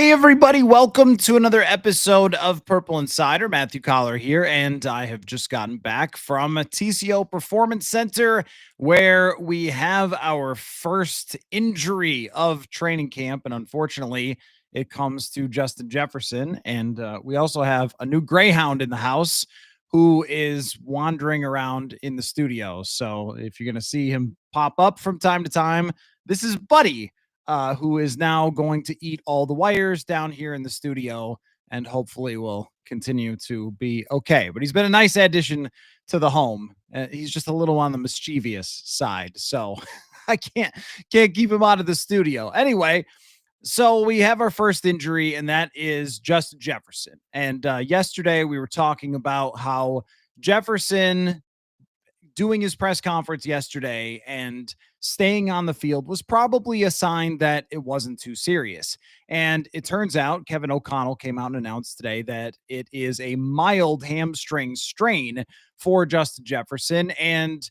Hey, everybody, welcome to another episode of Purple Insider. Matthew Coller here, and I have just gotten back from a TCO Performance Center where we have our first injury of training camp. And unfortunately, it comes to Justin Jefferson. And we also have a new Greyhound in the house who is wandering around in the studio. So if you're going to see him pop up from time to time, this is Buddy, who is now going to eat all the wires down here in the studio and hopefully will continue to be okay. But he's been a nice addition to the home. He's just a little on the mischievous side. So I can't keep him out of the studio. Anyway, so we have our first injury, and that is Justin Jefferson. And yesterday we were talking about how Jefferson doing his press conference yesterday and staying on the field was probably a sign that it wasn't too serious. And it turns out Kevin O'Connell came out and announced today that it is a mild hamstring strain for Justin Jefferson and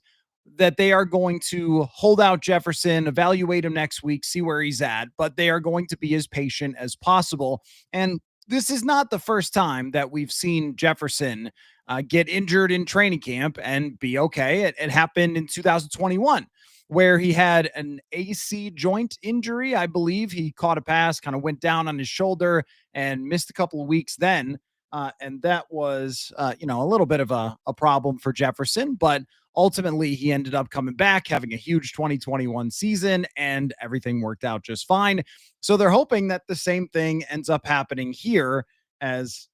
that they are going to hold out Jefferson, evaluate him next week, see where he's at, but they are going to be as patient as possible. And this is not the first time that we've seen Jefferson get injured in training camp and be okay. It happened in 2021 where he had an AC joint injury. I believe he caught a pass, kind of went down on his shoulder and missed a couple of weeks then. And that was, a little bit of a problem for Jefferson, but ultimately he ended up coming back, having a huge 2021 season, and everything worked out just fine. So they're hoping that the same thing ends up happening here as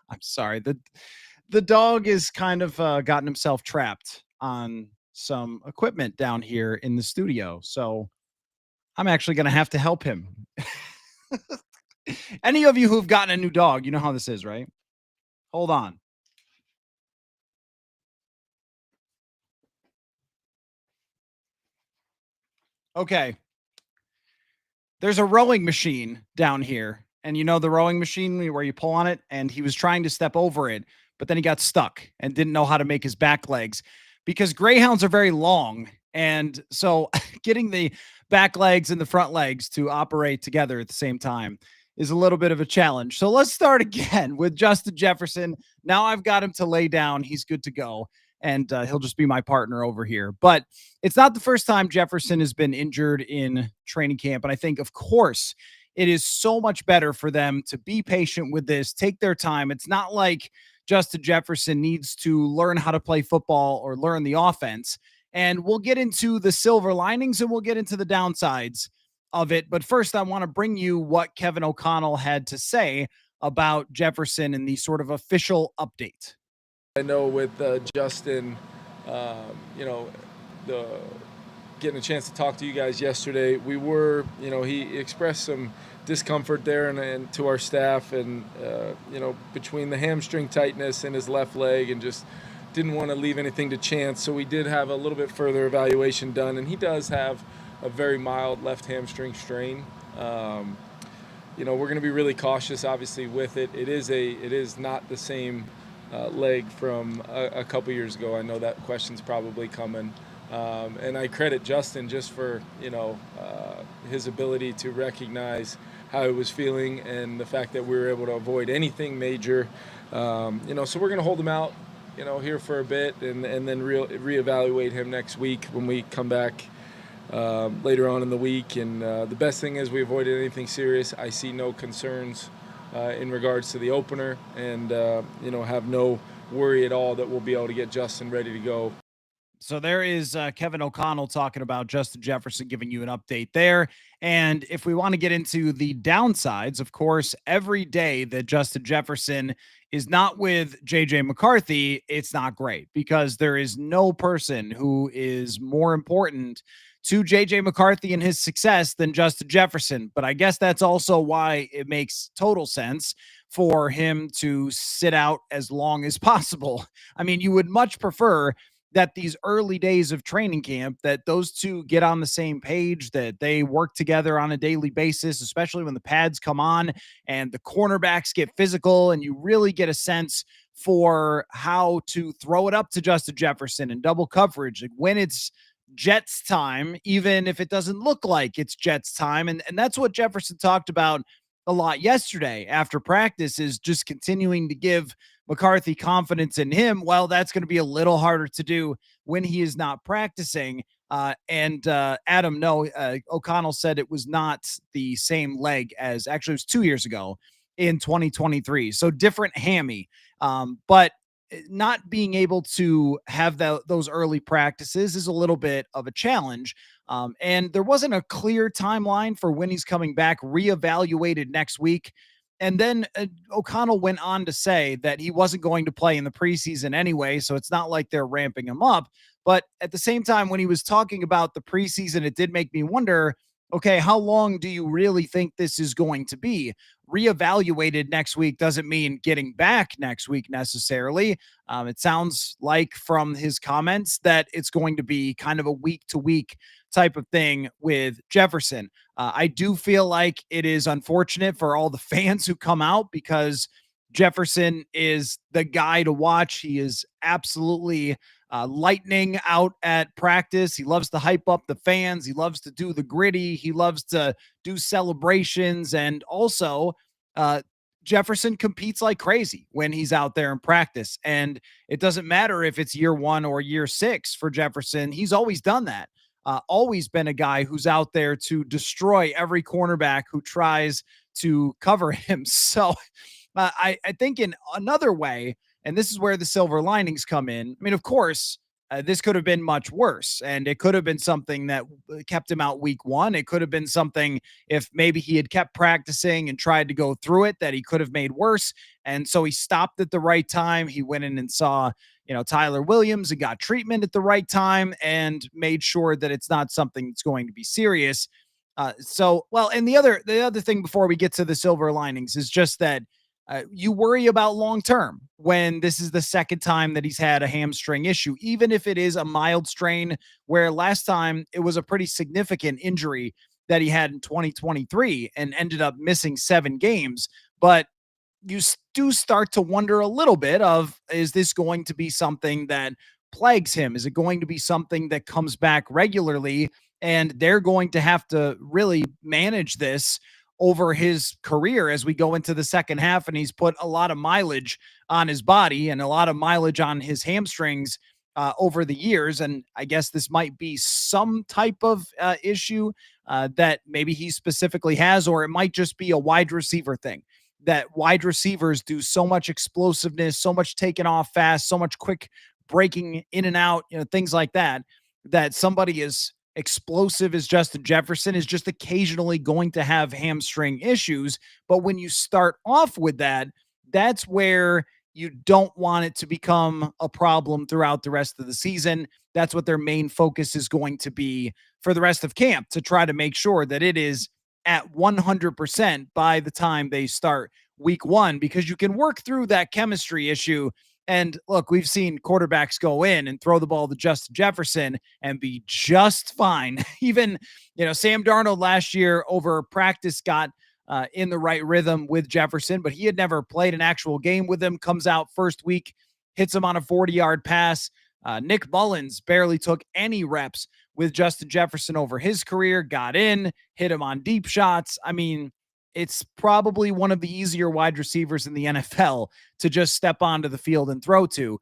I'm sorry, the dog is kind of gotten himself trapped on some equipment down here in the studio. So I'm actually going to have to help him. Any of you who've gotten a new dog, you know how this is, right? Hold on. Okay. There's a rowing machine down here. And you know the rowing machine where you pull on it? And he was trying to step over it, but then he got stuck and didn't know how to make his back legs because greyhounds are very long. And so getting the back legs and the front legs to operate together at the same time is a little bit of a challenge. So let's start again with Justin Jefferson. Now I've got him to lay down. He's good to go. And he'll just be my partner over here. But it's not the first time Jefferson has been injured in training camp. And I think, of course, it is so much better for them to be patient with this, take their time. It's not like Justin Jefferson needs to learn how to play football or learn the offense. And we'll get into the silver linings and we'll get into the downsides of it. But first, I want to bring you what Kevin O'Connell had to say about Jefferson in the sort of official update. I know with Justin, you know, the getting a chance to talk to you guys yesterday, we were, he expressed some discomfort there and to our staff, and between the hamstring tightness in his left leg, and just didn't want to leave anything to chance. So we did have a little bit further evaluation done, and he does have a very mild left hamstring strain. We're going to be really cautious, obviously, with it. It is not the same leg from a couple years ago. I know that question's probably coming. And I credit Justin just for, his ability to recognize how he was feeling and the fact that we were able to avoid anything major. So we're going to hold him out, here for a bit and then reevaluate him next week when we come back later on in the week. And the best thing is we avoided anything serious. I see no concerns in regards to the opener, and have no worry at all that we'll be able to get Justin ready to go. So there is Kevin O'Connell talking about Justin Jefferson, giving you an update there. And if we want to get into the downsides, of course, every day that Justin Jefferson is not with JJ McCarthy, it's not great because there is no person who is more important to JJ McCarthy and his success than Justin Jefferson. But I guess that's also why it makes total sense for him to sit out as long as possible. I mean, you would much prefer that these early days of training camp, that those two get on the same page, that they work together on a daily basis, especially when the pads come on and the cornerbacks get physical and you really get a sense for how to throw it up to Justin Jefferson in double coverage. Like when it's Jets time, even if it doesn't look like it's Jets time. And that's what Jefferson talked about a lot yesterday after practice is just continuing to give McCarthy confidence in him. Well, that's going to be a little harder to do when he is not practicing. And Adam, no, O'Connell said it was not the same leg as actually it was 2 years ago in 2023. So different hammy. But not being able to have those early practices is a little bit of a challenge. And there wasn't a clear timeline for when he's coming back, reevaluated next week. And then O'Connell went on to say that he wasn't going to play in the preseason anyway. So it's not like they're ramping him up. But at the same time, when he was talking about the preseason, it did make me wonder, okay, how long do you really think this is going to be? Reevaluated next week doesn't mean getting back next week necessarily. It sounds like from his comments that it's going to be kind of a week to week type of thing with Jefferson. I do feel like it is unfortunate for all the fans who come out because Jefferson is the guy to watch. He is absolutely lightning out at practice. He loves to hype up the fans. He loves to do the gritty. He loves to do celebrations. And also, uh, Jefferson competes like crazy when he's out there in practice. And it doesn't matter if it's year one or year six for Jefferson. He's always done that. Always been a guy who's out there to destroy every cornerback who tries to cover him. So I think in another way, and this is where the silver linings come in. I mean, of course, this could have been much worse, and it could have been something that kept him out week one. It could have been something if maybe he had kept practicing and tried to go through it that he could have made worse. And so he stopped at the right time. He went in and saw, Tyler Williams and got treatment at the right time and made sure that it's not something that's going to be serious. And the other thing before we get to the silver linings is just that you worry about long term when this is the second time that he's had a hamstring issue, even if it is a mild strain, where last time it was a pretty significant injury that he had in 2023 and ended up missing 7 games. But you do start to wonder a little bit of, is this going to be something that plagues him? Is it going to be something that comes back regularly? And they're going to have to really manage this over his career as we go into the second half. And he's put a lot of mileage on his body and a lot of mileage on his hamstrings over the years. And I guess this might be some type of issue that maybe he specifically has, or it might just be a wide receiver thing, that wide receivers do so much explosiveness, so much taking off fast, so much quick breaking in and out, things like that, that somebody as explosive as Justin Jefferson is just occasionally going to have hamstring issues. But when you start off with that, that's where you don't want it to become a problem throughout the rest of the season. That's what their main focus is going to be for the rest of camp, to try to make sure that it is at 100% by the time they start week one, because you can work through that chemistry issue. And look, we've seen quarterbacks go in and throw the ball to Justin Jefferson and be just fine. Even, Sam Darnold last year over practice got in the right rhythm with Jefferson, but he had never played an actual game with him. Comes out first week, hits him on a 40-yard pass. Nick Mullins barely took any reps with Justin Jefferson over his career, got in, hit him on deep shots. I mean, it's probably one of the easier wide receivers in the NFL to just step onto the field and throw to.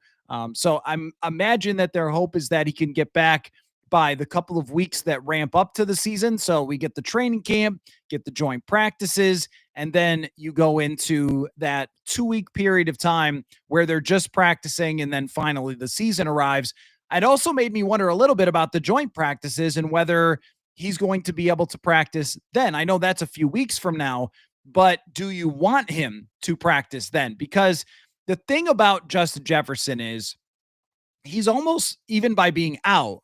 So I'm imagine that their hope is that he can get back by the couple of weeks that ramp up to the season. So we get the training camp, get the joint practices, and then you go into that 2-week period of time where they're just practicing, and then finally the season arrives. It also made me wonder a little bit about the joint practices and whether he's going to be able to practice then. I know that's a few weeks from now, but do you want him to practice then? Because the thing about Justin Jefferson is he's almost, even by being out,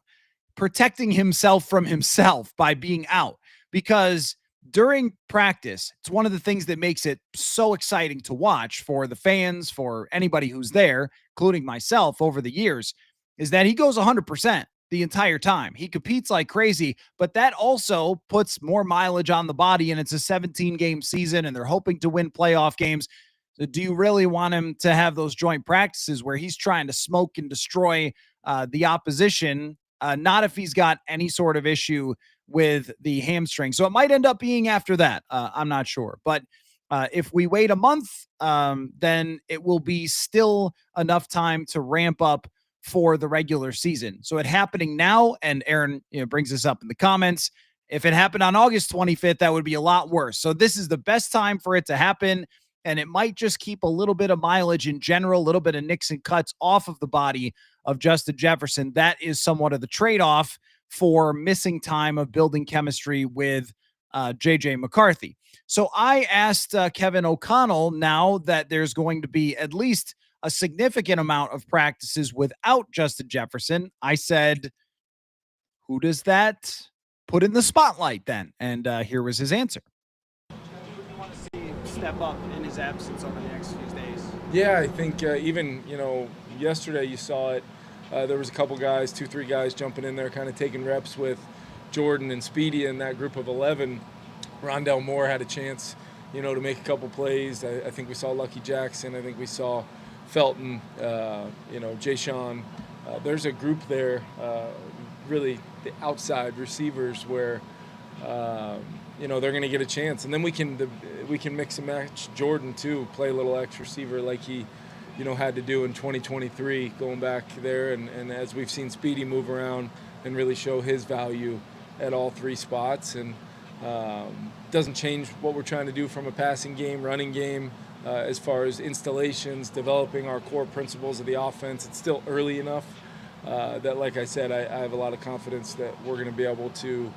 protecting himself from himself by being out, because during practice, it's one of the things that makes it so exciting to watch for the fans, for anybody who's there, including myself over the years, is that he goes 100% the entire time. He competes like crazy, but that also puts more mileage on the body, and it's a 17-game season, and they're hoping to win playoff games. So do you really want him to have those joint practices where he's trying to smoke and destroy the opposition? Not if he's got any sort of issue with the hamstring. So it might end up being after that. I'm not sure. But If we wait a month, then it will be still enough time to ramp up for the regular season. So it happening now, and Aaron brings this up in the comments. If it happened on August 25th, that would be a lot worse. So this is the best time for it to happen. And it might just keep a little bit of mileage in general, a little bit of nicks and cuts off of the body of Justin Jefferson. That is somewhat of the trade off for missing time of building chemistry with JJ McCarthy. So I asked Kevin O'Connell, now that there's going to be at least a significant amount of practices without Justin Jefferson, I said, who does that put in the spotlight then? And here was his answer. Who do you want to see step up in his absence over the next few days? Yeah, I think even, yesterday you saw it. There was a couple guys, 2-3 guys jumping in there, kind of taking reps with Jordan and Speedy in that group of 11. Rondell Moore had a chance, to make a couple plays. I think we saw Lucky Jackson. I think we saw Felton, Jay Sean. There's a group there, really the outside receivers where, they're going to get a chance. And then we can mix and match Jordan too, play a little X receiver like he, had to do in 2023, going back there. And as we've seen Speedy move around and really show his value at all three spots. And doesn't change what we're trying to do from a passing game, running game, as far as installations, developing our core principles of the offense. It's still early enough that, like I said, I have a lot of confidence that we're going to be able to,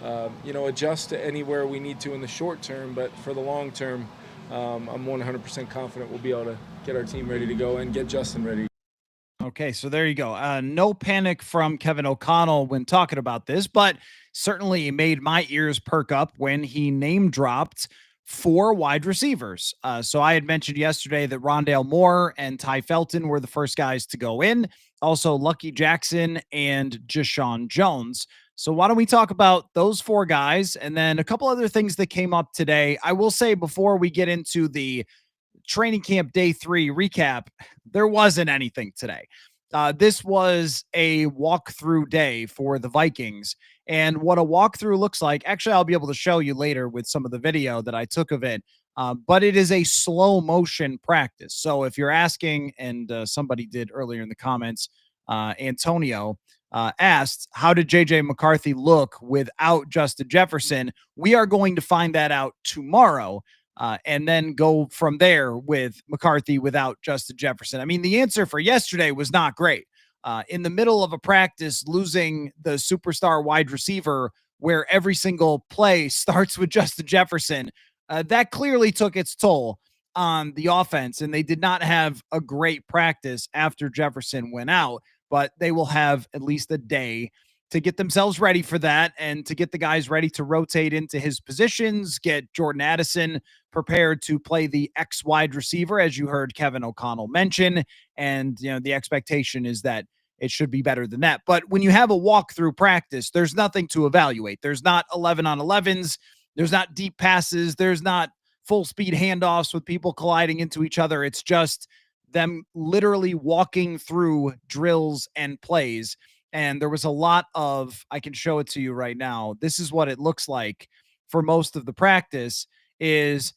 adjust to anywhere we need to in the short term. But for the long term, I'm 100% confident we'll be able to get our team ready to go and get Justin ready. Okay, so there you go. No panic from Kevin O'Connell when talking about this, but certainly made my ears perk up when he name dropped 4 wide receivers. So I had mentioned yesterday that Rondale Moore and Ty Felton were the first guys to go in. Also, Lucky Jackson and Jashawn Jones. So why don't we talk about those 4 guys and then a couple other things that came up today. I will say before we get into the training camp day 3 recap, there wasn't anything today. This was a walkthrough day for the Vikings. And what a walkthrough looks like, actually, I'll be able to show you later with some of the video that I took of it. But it is a slow motion practice. So if you're asking, and somebody did earlier in the comments, Antonio asked, how did JJ McCarthy look without Justin Jefferson? We are going to find that out tomorrow. And then go from there with McCarthy without Justin Jefferson. I mean, the answer for yesterday was not great. In the middle of a practice, losing the superstar wide receiver where every single play starts with Justin Jefferson, that clearly took its toll on the offense. And they did not have a great practice after Jefferson went out, but they will have at least a day to get themselves ready for that and to get the guys ready to rotate into his positions, get Jordan Addison prepared to play the X wide receiver, as you heard Kevin O'Connell mention. And, the expectation is that it should be better than that. But when you have a walkthrough practice, there's nothing to evaluate. There's not 11 on 11s. There's not deep passes. There's not full speed handoffs with people colliding into each other. It's just them literally walking through drills and plays. And there was a lot of, I can show it to you right now. This is what it looks like for most of the practice, is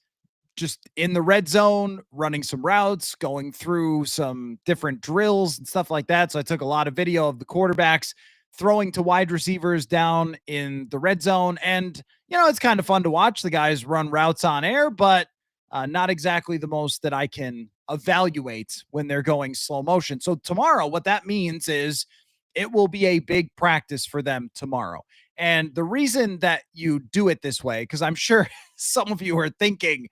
just in the red zone, running some routes, going through some different drills and stuff like that. So I took a lot of video of the quarterbacks throwing to wide receivers down in the red zone. And, it's kind of fun to watch the guys run routes on air, but not exactly the most that I can evaluate when they're going slow motion. So tomorrow, what that means is it will be a big practice for them tomorrow. And the reason that you do it this way, because I'm sure some of you are thinking,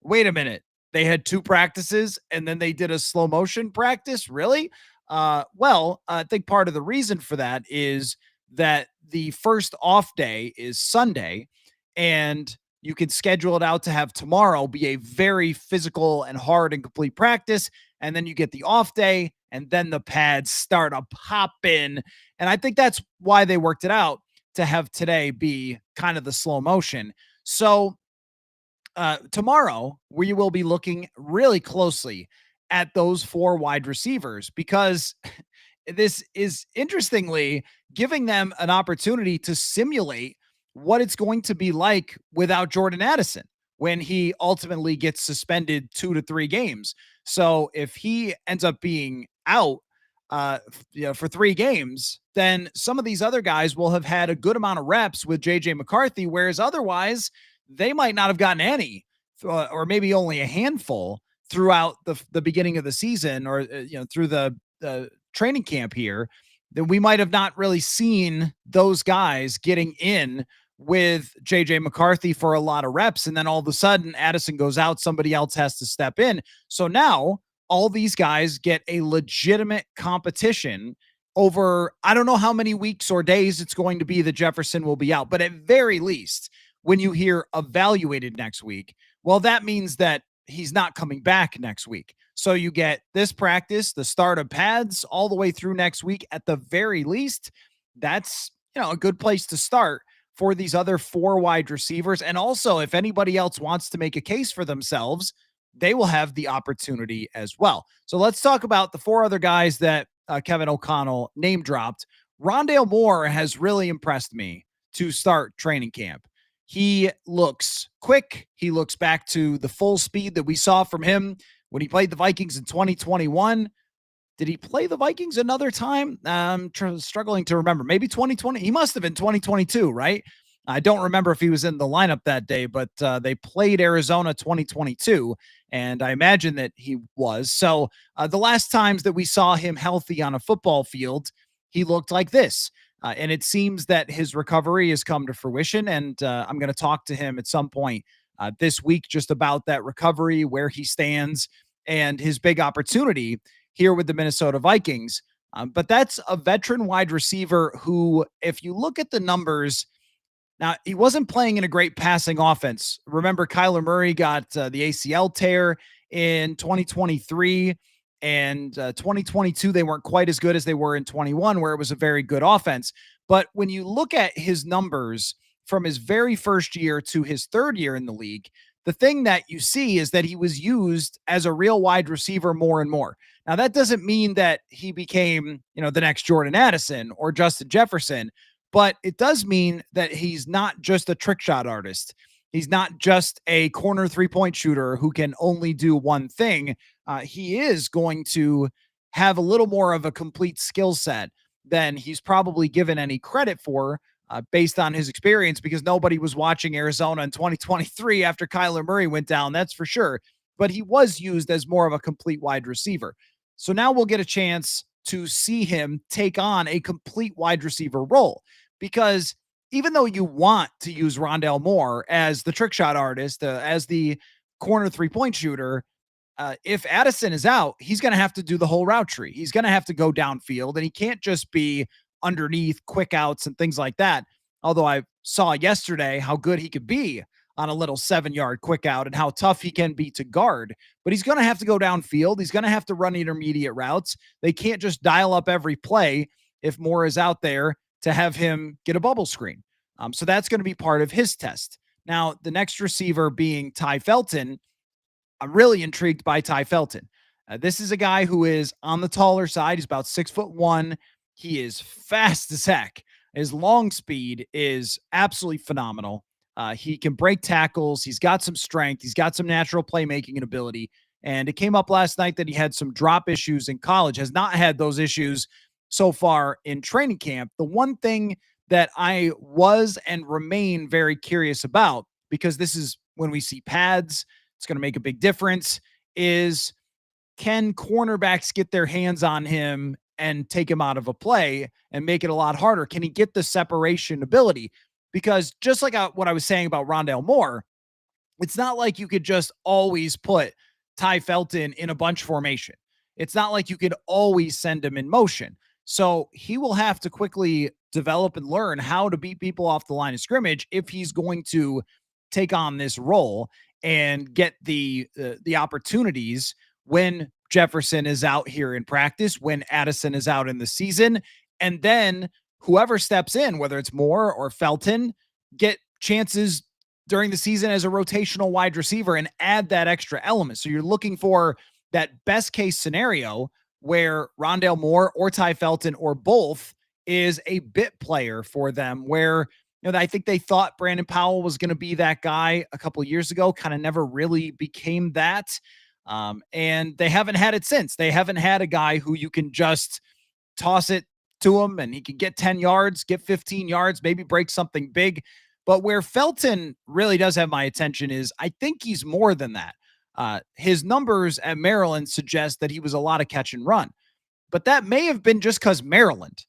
wait a minute, they had 2 practices and then they did a slow motion practice? Really? Well, I think part of the reason for that is that the first off day is Sunday, and you can schedule it out to have tomorrow be a very physical and hard and complete practice. And then you get the off day, and then the pads start to pop in. And I think that's why they worked it out to have today be kind of the slow motion. So tomorrow we will be looking really closely at those 4 wide receivers, because this is interestingly giving them an opportunity to simulate what it's going to be like without Jordan Addison. when he ultimately gets suspended 2 to 3 games. So if he ends up being out, for 3 games, then some of these other guys will have had a good amount of reps with JJ McCarthy, whereas otherwise they might not have gotten any, or maybe only a handful throughout the beginning of the season, or through the training camp here. Then we might have not really seen those guys getting in with JJ McCarthy for a lot of reps. And then all of a sudden, Addison goes out, somebody else has to step in. So now all these guys get a legitimate competition over, I don't know how many weeks or days it's going to be that Jefferson will be out, but at very least, when you hear evaluated next week, well, that means that he's not coming back next week. So you get this practice, the start of pads all the way through next week. At the very least, that's, a good place to start for these other 4 wide receivers. And also, if anybody else wants to make a case for themselves, they will have the opportunity as well. So let's talk about the 4 other guys that Kevin O'Connell name dropped. Rondale Moore has really impressed me to start training camp. He looks quick. He looks back to the full speed that we saw from him when he played the Vikings in 2021. Did he play the Vikings another time? I'm struggling to remember. Maybe 2020. He must have been 2022, right? I don't remember if he was in the lineup that day, but they played Arizona 2022, and I imagine that he was. So the last times that we saw him healthy on a football field, he looked like this. And it seems that his recovery has come to fruition, and I'm going to talk to him at some point this week just about that recovery, where he stands, and his big opportunity here with the Minnesota Vikings. But that's a veteran wide receiver who, if you look at the numbers, now he wasn't playing in a great passing offense. Remember, Kyler Murray got the ACL tear in 2023, and 2022, they weren't quite as good as they were in 21, where it was a very good offense. But when you look at his numbers from his very first year to his third year in the league, the thing that you see is that he was used as a real wide receiver more and more. Now, that doesn't mean that he became, the next Jordan Addison or Justin Jefferson, but it does mean that he's not just a trick shot artist. He's not just a corner 3-point shooter who can only do one thing. He is going to have a little more of a complete skill set than he's probably given any credit for, based on his experience, because nobody was watching Arizona in 2023 after Kyler Murray went down, that's for sure. But he was used as more of a complete wide receiver. So now we'll get a chance to see him take on a complete wide receiver role, because even though you want to use Rondale Moore as the trick shot artist, as the corner 3-point shooter, if Addison is out, he's going to have to do the whole route tree. He's going to have to go downfield, and he can't just be underneath quick outs and things like that. Although I saw yesterday how good he could be on a little 7-yard quick out and how tough he can be to guard, but he's going to have to go downfield. He's going to have to run intermediate routes. They can't just dial up every play if Moore is out there to have him get a bubble screen. So that's going to be part of his test. Now, the next receiver being Ty Felton. I'm really intrigued by Ty Felton. This is a guy who is on the taller side. He's about 6'1". He is fast as heck. His long speed is absolutely phenomenal. He can break tackles. He's got some strength. He's got some natural playmaking and ability. And it came up last night that he had some drop issues in college, has not had those issues so far in training camp. The one thing that I was and remain very curious about, because this is when we see pads, it's going to make a big difference, is can cornerbacks get their hands on him and take him out of a play and make it a lot harder? Can he get the separation ability? Because just like what I was saying about Rondale Moore, it's not like you could just always put Ty Felton in a bunch formation. It's not like you could always send him in motion. So he will have to quickly develop and learn how to beat people off the line of scrimmage if he's going to take on this role and get the opportunities when Jefferson is out here in practice, when Addison is out in the season, and then whoever steps in, whether it's Moore or Felton, get chances during the season as a rotational wide receiver and add that extra element. So you're looking for that best case scenario where Rondale Moore or Ty Felton or both is a bit player for them, where I think they thought Brandon Powell was going to be that guy a couple of years ago, kind of never really became that. And they haven't had it since. They haven't had a guy who you can just toss it to him and he can get 10 yards, get 15 yards, maybe break something big. But where Felton really does have my attention is I think he's more than that. His numbers at Maryland suggest that he was a lot of catch and run, but that may have been just because Maryland.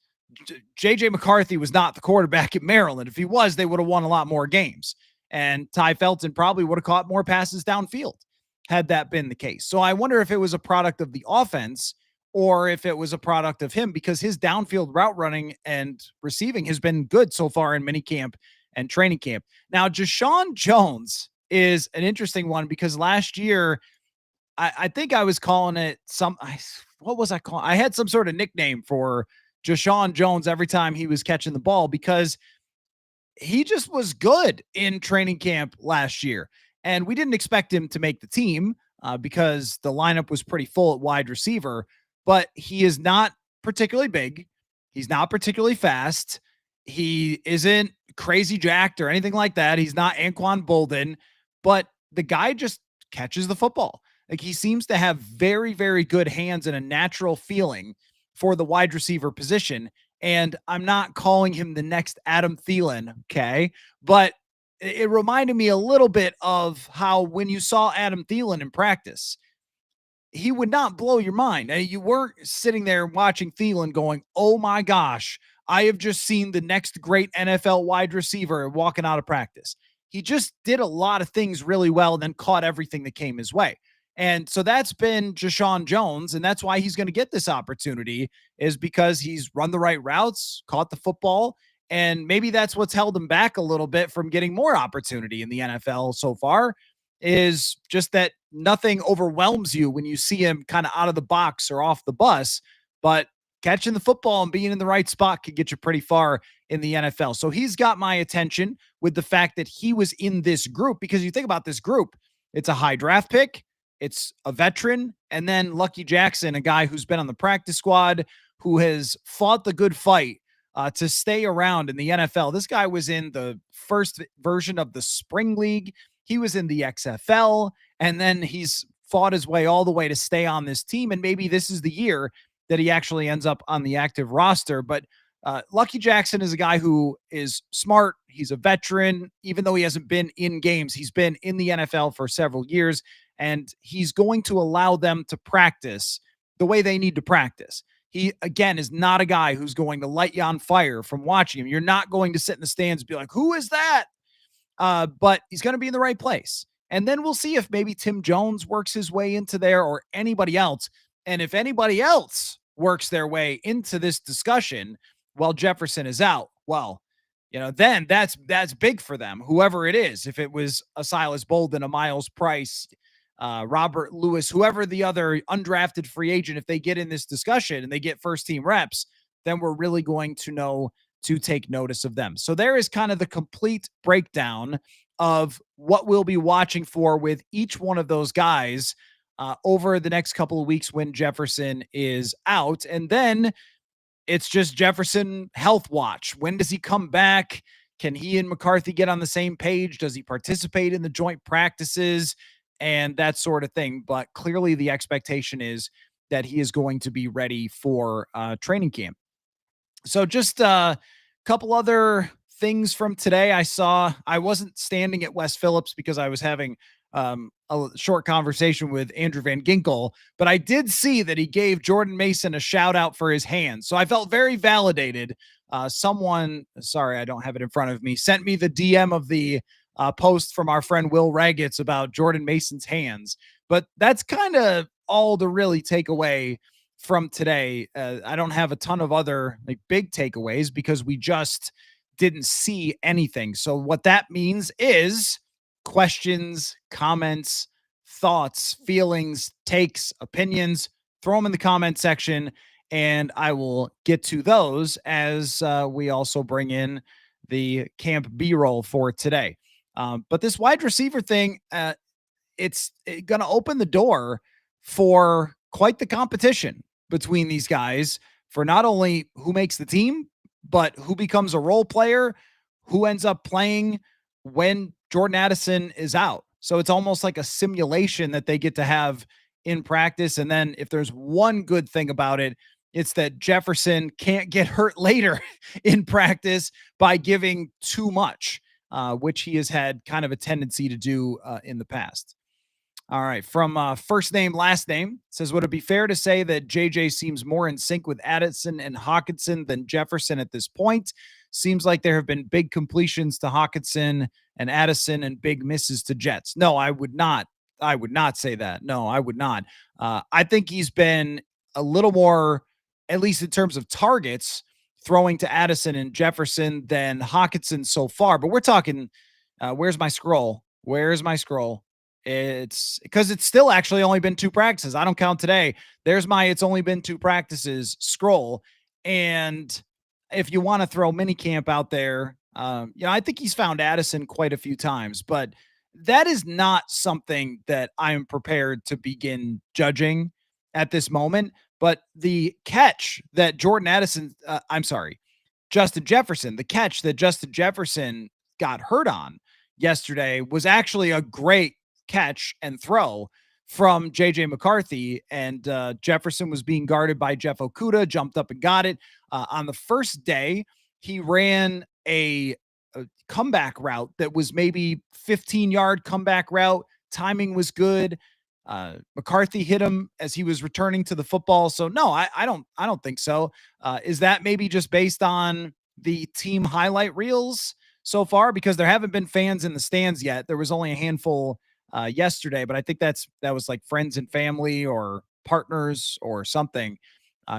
JJ McCarthy was not the quarterback at Maryland. If he was, they would have won a lot more games. And Ty Felton probably would have caught more passes downfield had that been the case. So I wonder if it was a product of the offense or if it was a product of him, because his downfield route running and receiving has been good so far in minicamp and training camp. Now, Deshaun Jones is an interesting one because last year, I think I was calling it what was I calling? I had some sort of nickname for Deshaun Jones every time he was catching the ball because he just was good in training camp last year. And we didn't expect him to make the team because the lineup was pretty full at wide receiver, but he is not particularly big. He's not particularly fast. He isn't crazy jacked or anything like that. He's not Anquan Bolden, but the guy just catches the football. Like he seems to have very, very good hands and a natural feeling for the wide receiver position. And I'm not calling him the next Adam Thielen, okay? But it reminded me a little bit of how when you saw Adam Thielen in practice, he would not blow your mind. You weren't sitting there watching Thielen going, oh my gosh, I have just seen the next great NFL wide receiver walking out of practice. He just did a lot of things really well and then caught everything that came his way. And so that's been Deshaun Jones, and that's why he's going to get this opportunity is because he's run the right routes, caught the football, and maybe that's what's held him back a little bit from getting more opportunity in the NFL so far is just that nothing overwhelms you when you see him kind of out of the box or off the bus, but catching the football and being in the right spot could get you pretty far in the NFL. So he's got my attention with the fact that he was in this group because you think about this group, it's a high draft pick, it's a veteran, and then Lucky Jackson, a guy who's been on the practice squad, who has fought the good fight to stay around in the NFL. This guy was in the first version of the Spring League. He was in the XFL, and then he's fought his way all the way to stay on this team. And maybe this is the year that he actually ends up on the active roster. But Lucky Jackson is a guy who is smart. He's a veteran. Even though he hasn't been in games, he's been in the NFL for several years, and he's going to allow them to practice the way they need to practice. He, again, is not a guy who's going to light you on fire from watching him. You're not going to sit in the stands and be like, who is that? But he's going to be in the right place. And then we'll see if maybe Tim Jones works his way into there or anybody else. And if anybody else works their way into this discussion while Jefferson is out, well, then that's big for them, whoever it is. If it was a Silas Bolden, a Miles Price, Robert Lewis, whoever the other undrafted free agent, if they get in this discussion and they get first team reps, then we're really going to know to take notice of them. So there is kind of the complete breakdown of what we'll be watching for with each one of those guys over the next couple of weeks when Jefferson is out. And then it's just Jefferson health watch. When does he come back? Can he and McCarthy get on the same page? Does he participate in the joint practices and that sort of thing? But clearly the expectation is that he is going to be ready for training camp. So just a couple other things from today. I wasn't standing at West Phillips because I was having a short conversation with Andrew Van Ginkel, but I did see that he gave Jordan Mason a shout out for his hands. So I felt very validated. Someone, sorry, I don't have it in front of me, sent me the DM of the post from our friend Will Raggets about Jordan Mason's hands. But that's kind of all to really take away from today. I don't have a ton of other big takeaways because we just didn't see anything. So what that means is questions, comments, thoughts, feelings, takes, opinions, throw them in the comment section, and I will get to those as we also bring in the camp B-roll for today. But this wide receiver thing, it's going to open the door for quite the competition between these guys for not only who makes the team, but who becomes a role player, who ends up playing when Jordan Addison is out. So it's almost like a simulation that they get to have in practice. And then if there's one good thing about it, it's that Jefferson can't get hurt later in practice by giving too much, which he has had kind of a tendency to do in the past. All right. From first name, last name says, would it be fair to say that JJ seems more in sync with Addison and Hawkinson than Jefferson at this point? Seems like there have been big completions to Hawkinson and Addison and big misses to Jets. No, I would not. I would not say that. No, I would not. I think he's been a little more, at least in terms of targets, throwing to Addison and Jefferson than Hawkinson so far. But we're talking, where's my scroll? Where's my scroll? It's because it's still actually only been 2 practices. I don't count today. There's my it's only been 2 practices scroll. And if you want to throw mini camp out there, I think he's found Addison quite a few times, but that is not something that I'm prepared to begin judging at this moment. But the catch that Justin Jefferson, the catch that Justin Jefferson got hurt on yesterday was actually a great catch and throw from JJ McCarthy. And Jefferson was being guarded by Jeff Okuda, jumped up and got it. On the first day, he ran a comeback route that was maybe 15-yard comeback route. Timing was good. McCarthy hit him as he was returning to the football. So no, I don't think so. Is that maybe just based on the team highlight reels so far? Because there haven't been fans in the stands yet. There was only a handful yesterday, but I think that was like friends and family or partners or something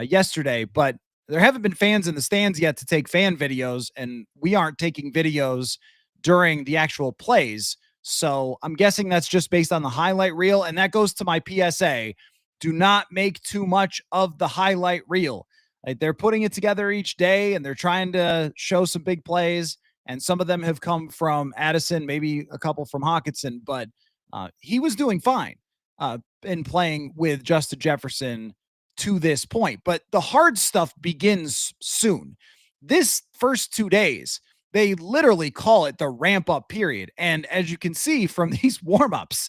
yesterday. But there haven't been fans in the stands yet to take fan videos, and we aren't taking videos during the actual plays. So I'm guessing that's just based on the highlight reel. And that goes to my PSA. Do not make too much of the highlight reel. Like, they're putting it together each day and they're trying to show some big plays. And some of them have come from Addison, maybe a couple from Hawkinson, but he was doing fine in playing with Justin Jefferson to this point. But the hard stuff begins soon. This first 2 days, they literally call it the ramp up period. And as you can see from these warmups,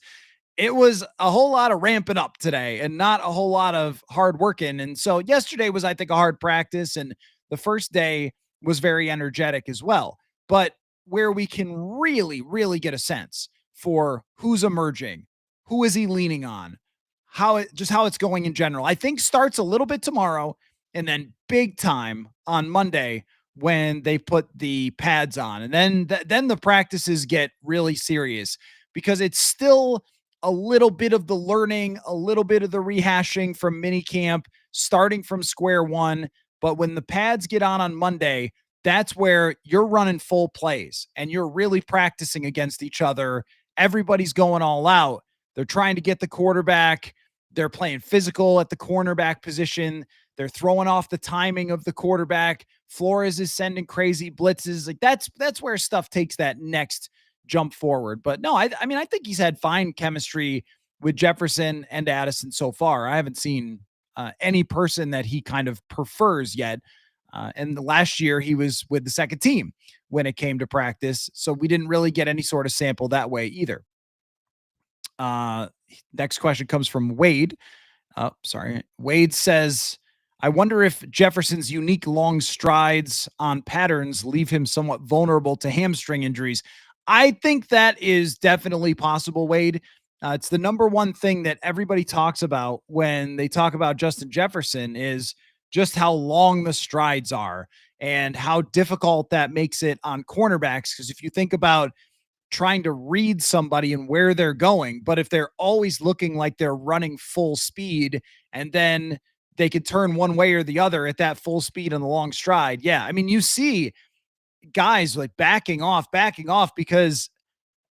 it was a whole lot of ramping up today and not a whole lot of hard working. And so yesterday was, I think, a hard practice. And the first day was very energetic as well. But where we can really, really get a sense for who's emerging, who is he leaning on, how it's going in general, I think starts a little bit tomorrow and then big time on Monday when they put the pads on. And then the practices get really serious because it's still a little bit of the learning, a little bit of the rehashing from mini camp, starting from square one. But when the pads get on Monday, that's where you're running full plays and you're really practicing against each other. Everybody's going all out. They're trying to get the quarterback. They're playing physical at the cornerback position. They're throwing off the timing of the quarterback. Flores is sending crazy blitzes. Like that's where stuff takes that next jump forward. But no, I mean, I think he's had fine chemistry with Jefferson and Addison so far. I haven't seen any person that he kind of prefers yet. And the last year he was with the second team when it came to practice. So we didn't really get any sort of sample that way either. Next question comes from Wade. Oh, sorry. Wade says, I wonder if Jefferson's unique long strides on patterns leave him somewhat vulnerable to hamstring injuries. I think that is definitely possible, Wade. It's the number one thing that everybody talks about when they talk about Justin Jefferson is just how long the strides are and how difficult that makes it on cornerbacks. Because if you think about trying to read somebody and where they're going, but if they're always looking like they're running full speed and then they could turn one way or the other at that full speed on the long stride. Yeah. I mean, you see guys like backing off because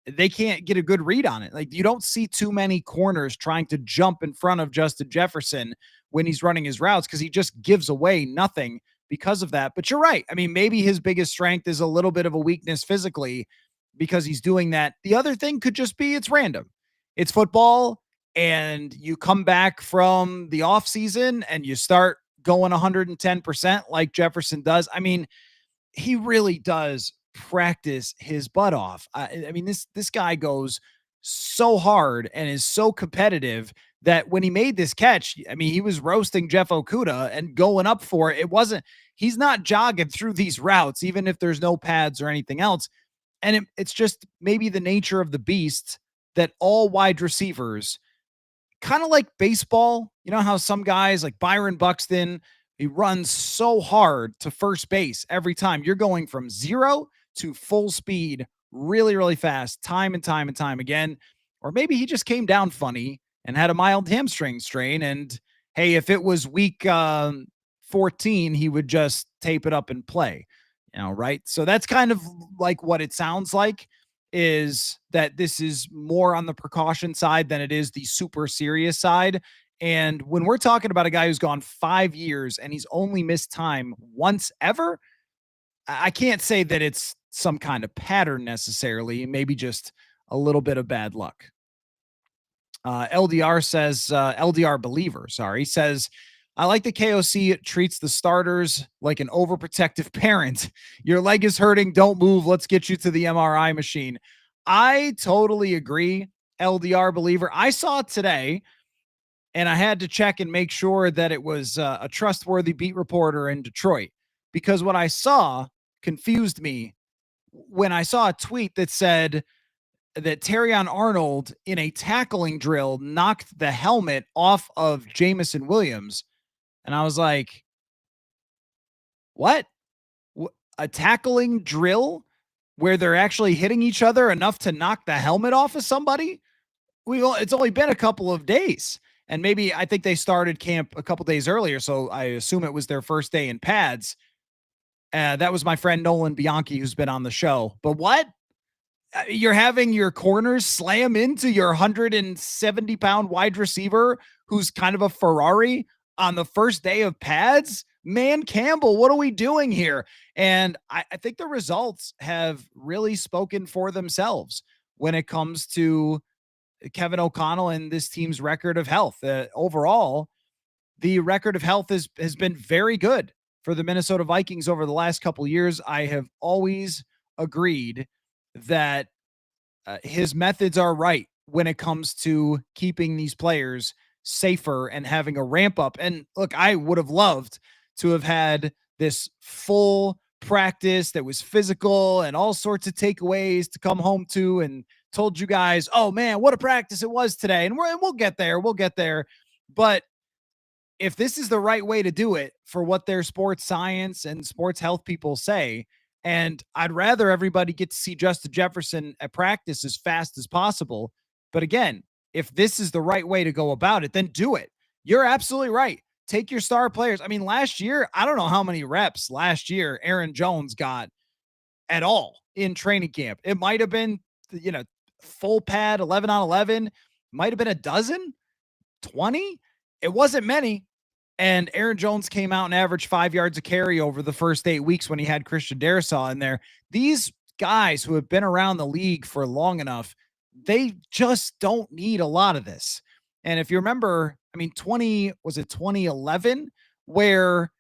they can't get a good read on it. Like, you don't see too many corners trying to jump in front of Justin Jefferson when he's running his routes because he just gives away nothing because of that. But you're right. I mean, maybe his biggest strength is a little bit of a weakness physically because he's doing that. The other thing could just be it's random. It's football, and you come back from the off season and you start going 110% like Jefferson does. I mean, he really does practice his butt off. I mean, this guy goes so hard and is so competitive that when he made this catch, I mean, he was roasting Jeff Okuda and going up for it. It wasn't, he's not jogging through these routes, even if there's no pads or anything else. And it's just maybe the nature of the beast that all wide receivers, kind of like baseball, you know how some guys like Byron Buxton, he runs so hard to first base every time. You're going from 0 to full speed really, really fast, time and time and time again. Or maybe he just came down funny and had a mild hamstring strain. And hey, if it was week 14, he would just tape it up and play, right? So that's kind of like what it sounds like, is that this is more on the precaution side than it is the super serious side. And when we're talking about a guy who's gone 5 years and he's only missed time once ever, I can't say that it's some kind of pattern necessarily, maybe just a little bit of bad luck. LDR believer, sorry, says, I like the KOC treats the starters like an overprotective parent. Your leg is hurting. Don't move. Let's get you to the MRI machine. I totally agree, LDR believer. I saw it today, and I had to check and make sure that it was a trustworthy beat reporter in Detroit, because what I saw confused me when I saw a tweet that said that Terrion Arnold in a tackling drill knocked the helmet off of Jamison Williams. And I was like, what? A tackling drill where they're actually hitting each other enough to knock the helmet off of somebody? It's only been a couple of days. And maybe I think they started camp a couple days earlier, so I assume it was their first day in pads. That was my friend Nolan Bianchi, who's been on the show. But what? You're having your corners slam into your 170-pound wide receiver who's kind of a Ferrari on the first day of pads? Man, Campbell, what are we doing here? And I think the results have really spoken for themselves when it comes to Kevin O'Connell and this team's record of health. Overall, the record of health has been very good for the Minnesota Vikings over the last couple of years. I have always agreed that his methods are right when it comes to keeping these players safer and having a ramp up. And look, I would have loved to have had this full practice that was physical and all sorts of takeaways to come home to, and told you guys, oh man, what a practice it was today. And we'll get there. We'll get there. But if this is the right way to do it for what their sports science and sports health people say, and I'd rather everybody get to see Justin Jefferson at practice as fast as possible. But again, if this is the right way to go about it, then do it. You're absolutely right. Take your star players. I mean, last year, I don't know how many reps last year Aaron Jones got at all in training camp. It might have been, full pad, 11 on 11, might have been a dozen, 20. It wasn't many. And Aaron Jones came out and averaged 5 yards a carry over the first 8 weeks when he had Christian Darrisaw in there. These guys who have been around the league for long enough, they just don't need a lot of this. And if you remember, I mean, 2011, where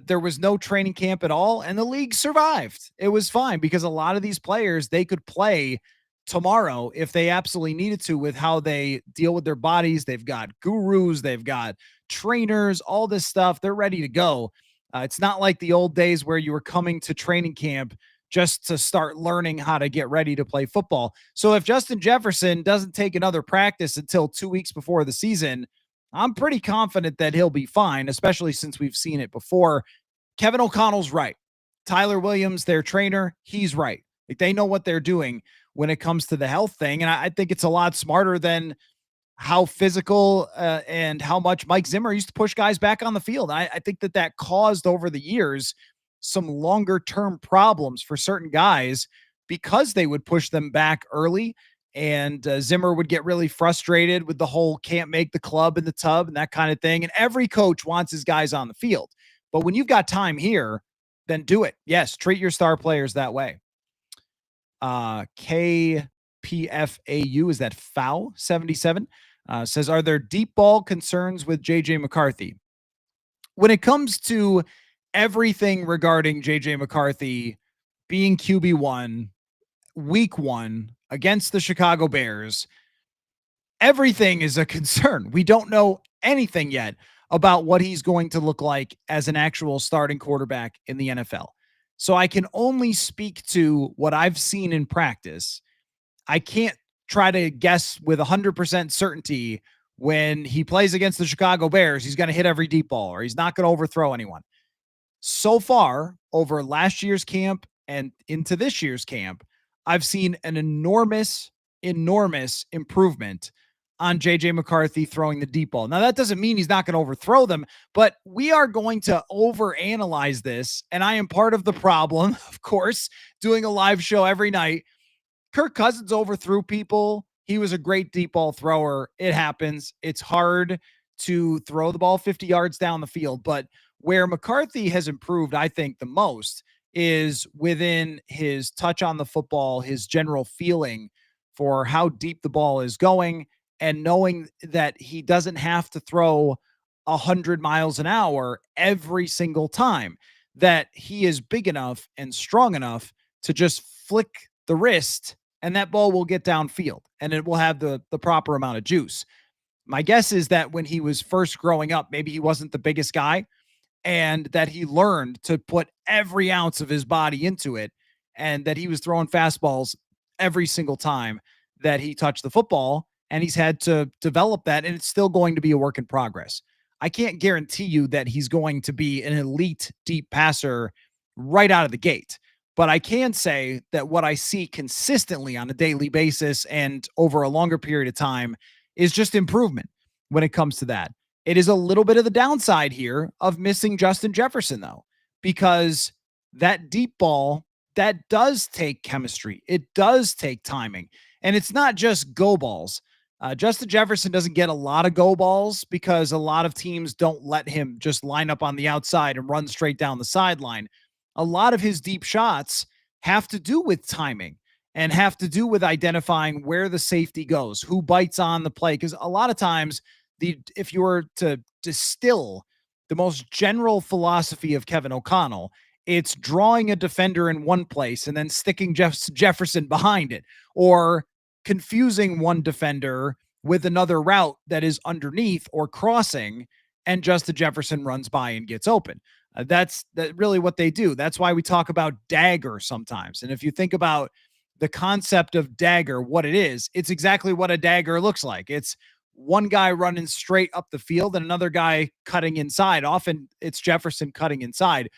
there was no training camp at all and the league survived. It was fine because a lot of these players, they could play tomorrow if they absolutely needed to, with how they deal with their bodies. They've got gurus, they've got trainers, all this stuff. They're ready to go. It's not like the old days where you were coming to training camp just to start learning how to get ready to play football. So if Justin Jefferson doesn't take another practice until 2 weeks before the season, I'm pretty confident that he'll be fine, especially since we've seen it before. Kevin O'Connell's right. Tyler Williams, their trainer, he's right. Like, they know what they're doing when it comes to the health thing. And I think it's a lot smarter than how physical and how much Mike Zimmer used to push guys back on the field. I think that caused over the years some longer term problems for certain guys because they would push them back early, and Zimmer would get really frustrated with the whole can't make the club in the tub and that kind of thing. And every coach wants his guys on the field. But when you've got time here, then do it. Yes, treat your star players that way. KPFAU, is that FAU 77? Says, are there deep ball concerns with JJ McCarthy? When it comes to everything regarding JJ McCarthy, being QB1 week 1 against the Chicago Bears, everything is a concern. We don't know anything yet about what he's going to look like as an actual starting quarterback in the NFL. So I can only speak to what I've seen in practice. I can't try to guess with 100% certainty when he plays against the Chicago Bears, he's going to hit every deep ball or he's not going to overthrow anyone. So far, over last year's camp and into this year's camp, I've seen an enormous improvement on JJ McCarthy throwing the deep ball. Now, that doesn't mean he's not going to overthrow them, but we are going to overanalyze this. And I am part of the problem, of course, doing a live show every night. Kirk Cousins overthrew people. He was a great deep ball thrower. It happens. It's hard to throw the ball 50 yards down the field, but where McCarthy has improved, I think, the most is within his touch on the football, his general feeling for how deep the ball is going, and knowing that he doesn't have to throw 100 miles an hour every single time, that he is big enough and strong enough to just flick the wrist and that ball will get downfield and it will have the proper amount of juice. My guess is that when he was first growing up, maybe he wasn't the biggest guy, and that he learned to put every ounce of his body into it, and that he was throwing fastballs every single time that he touched the football, and he's had to develop that, and it's still going to be a work in progress. I can't guarantee you that he's going to be an elite deep passer right out of the gate, but I can say that what I see consistently on a daily basis and over a longer period of time is just improvement when it comes to that. It is a little bit of the downside here of missing Justin Jefferson, though, because that deep ball, that does take chemistry. It does take timing. And it's not just go balls. Justin Jefferson doesn't get a lot of go balls because a lot of teams don't let him just line up on the outside and run straight down the sideline. A lot of his deep shots have to do with timing and have to do with identifying where the safety goes, who bites on the play. Because a lot of times, if you were to distill the most general philosophy of Kevin O'Connell, it's drawing a defender in one place and then sticking Jefferson behind it, or confusing one defender with another route that is underneath or crossing, and Justin Jefferson runs by and gets open. That's really what they do. That's why we talk about dagger sometimes. And if you think about the concept of dagger, what it is, it's exactly what a dagger looks like. It's one guy running straight up the field and another guy cutting inside. Often it's Jefferson cutting inside.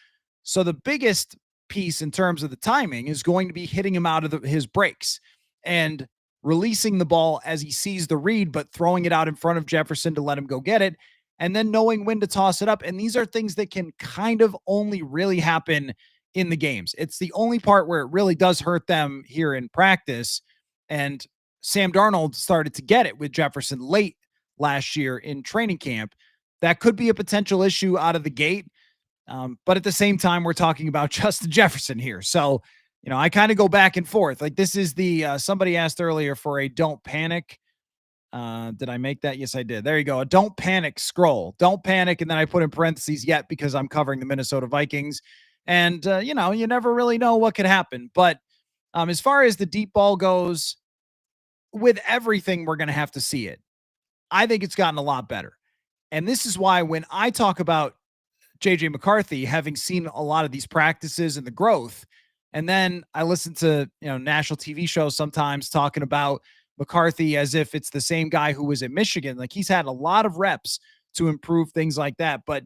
So the biggest piece in terms of the timing is going to be hitting him out of his breaks and releasing the ball as he sees the read, but throwing it out in front of Jefferson to let him go get it, and then knowing when to toss it up. And these are things that can kind of only really happen in the games. It's the only part where it really does hurt them here in practice. And Sam Darnold started to get it with Jefferson late last year in training camp. That could be a potential issue out of the gate. But at the same time, we're talking about Justin Jefferson here. So, I kind of go back and forth. Like, this is the, somebody asked earlier for a don't panic. Did I make that? Yes, I did. There you go. A don't panic scroll. Don't panic. And then I put in parentheses yet because I'm covering the Minnesota Vikings. And, you never really know what could happen. But as far as the deep ball goes, with everything, we're going to have to see it. I think it's gotten a lot better. And this is why when I talk about JJ McCarthy, having seen a lot of these practices and the growth, and then I listen to, national TV shows sometimes talking about McCarthy as if it's the same guy who was at Michigan. Like, he's had a lot of reps to improve things like that. But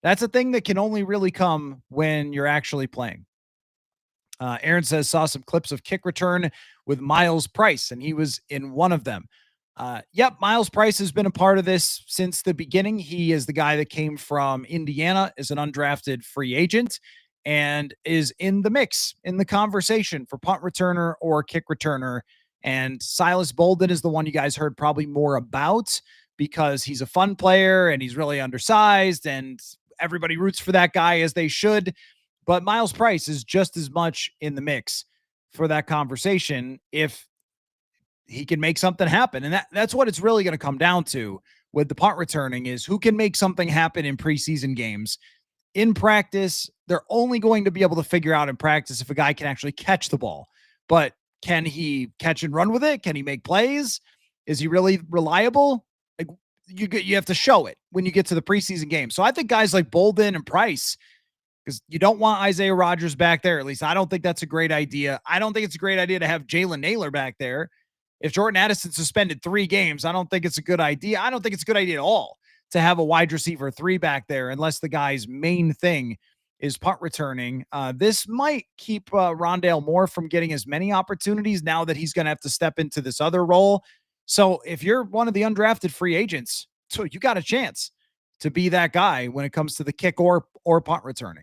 that's a thing that can only really come when you're actually playing. Aaron says, saw some clips of kick return with Miles Price, and he was in one of them. Yep, Miles Price has been a part of this since the beginning. He is the guy that came from Indiana as an undrafted free agent and is in the mix, in the conversation for punt returner or kick returner. And Silas Bolden is the one you guys heard probably more about because he's a fun player and he's really undersized and everybody roots for that guy as they should. But Miles Price is just as much in the mix for that conversation if he can make something happen. And that's what it's really going to come down to with the punt returning, is who can make something happen in preseason games. In practice, they're only going to be able to figure out in practice if a guy can actually catch the ball. But can he catch and run with it? Can he make plays? Is he really reliable? Like, you have to show it when you get to the preseason game. So I think guys like Bolden and Price, because you don't want Isaiah Rodgers back there. At least I don't think that's a great idea. I don't think it's a great idea to have Jalen Naylor back there. If Jordan Addison suspended 3 games, I don't think it's a good idea. I don't think it's a good idea at all to have a wide receiver 3 back there unless the guy's main thing is punt returning. This might keep Rondale Moore from getting as many opportunities now that he's going to have to step into this other role. So if you're one of the undrafted free agents, so you got a chance to be that guy when it comes to the kick or punt returning.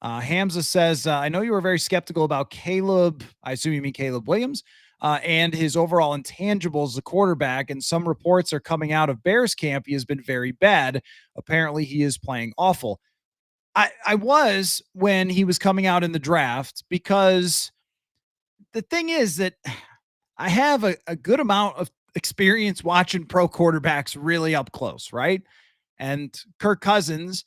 Hamza says, I know you were very skeptical about Caleb. I assume you mean Caleb Williams and his overall intangibles, the quarterback. And some reports are coming out of Bears camp. He has been very bad. Apparently he is playing awful. I was when he was coming out in the draft, because the thing is that I have a good amount of experience watching pro quarterbacks really up close, right? And Kirk Cousins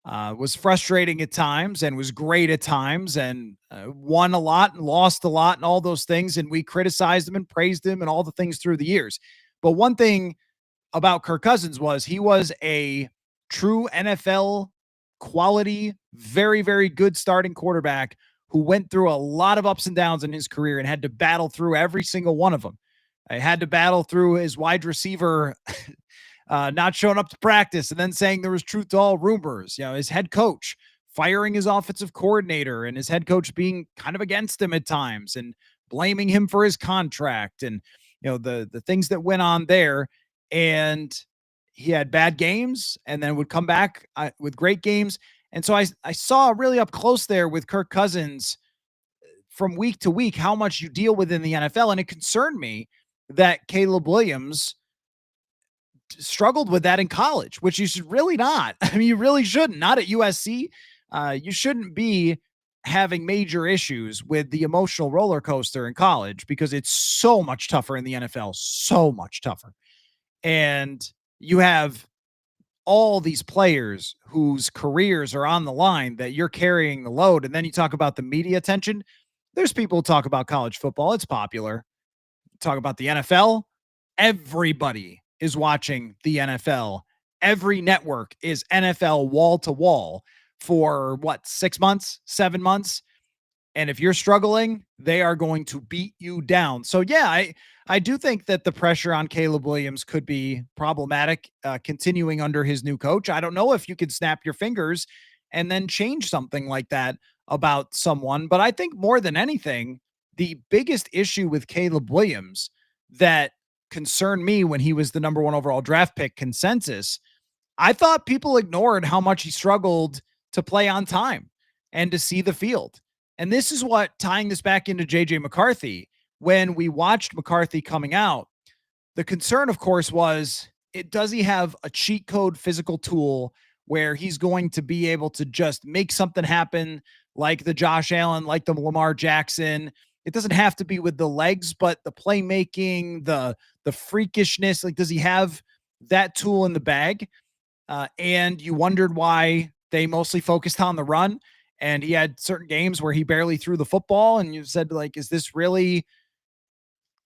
was frustrating at times and was great at times, and won a lot and lost a lot and all those things. And we criticized him and praised him and all the things through the years. But one thing about Kirk Cousins was he was a true NFL quality, very, very good starting quarterback who went through a lot of ups and downs in his career and had to battle through every single one of them. I had to battle through his wide receiver not showing up to practice and then saying there was truth to all rumors. His head coach firing his offensive coordinator and his head coach being kind of against him at times and blaming him for his contract and, the things that went on there. And he had bad games and then would come back with great games. And so I saw really up close there with Kirk Cousins from week to week how much you deal with in the NFL. And it concerned me that Caleb Williams struggled with that in college, which you should really not. I mean, you really shouldn't. Not at USC. You shouldn't be having major issues with the emotional roller coaster in college, because it's so much tougher in the NFL, so much tougher. And you have all these players whose careers are on the line that you're carrying the load. And then you talk about the media attention. There's people who talk about college football. It's popular. Talk about the NFL. Everybody is watching the NFL. Every network is NFL wall to wall for 6 months, 7 months. And if you're struggling, they are going to beat you down. So yeah, I do think that the pressure on Caleb Williams could be problematic continuing under his new coach. I don't know if you could snap your fingers and then change something like that about someone. But I think more than anything, the biggest issue with Caleb Williams that concerned me when he was the number 1 overall draft pick consensus, I thought people ignored how much he struggled to play on time and to see the field. And this is what, tying this back into JJ McCarthy, when we watched McCarthy coming out, the concern, of course, was, does he have a cheat code physical tool where he's going to be able to just make something happen like the Josh Allen, like the Lamar Jackson? It doesn't have to be with the legs, but the playmaking, the freakishness, like, does he have that tool in the bag? And you wondered why they mostly focused on the run. And he had certain games where he barely threw the football. And you said, like, is this really,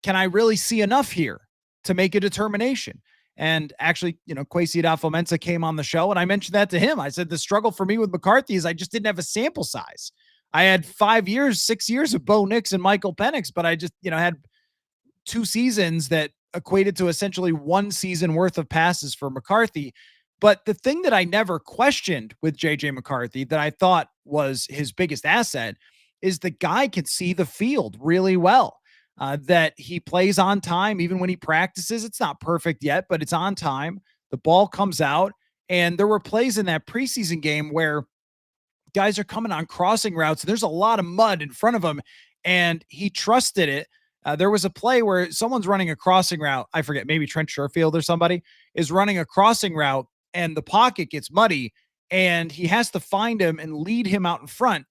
can I really see enough here to make a determination? And actually, Kwesi Adolfo-Mensah came on the show and I mentioned that to him. I said, the struggle for me with McCarthy is I just didn't have a sample size. I had 6 years of Bo Nix and Michael Penix, but I just, had 2 seasons that equated to essentially 1 season worth of passes for McCarthy. But the thing that I never questioned with JJ McCarthy that I thought was his biggest asset is the guy can see the field really well, that he plays on time. Even when he practices, it's not perfect yet, but it's on time. The ball comes out. And there were plays in that preseason game where guys are coming on crossing routes. And there's a lot of mud in front of him, and he trusted it. There was a play where someone's running a crossing route. I forget, maybe Trent Sherfield or somebody is running a crossing route, and the pocket gets muddy, and he has to find him and lead him out in front,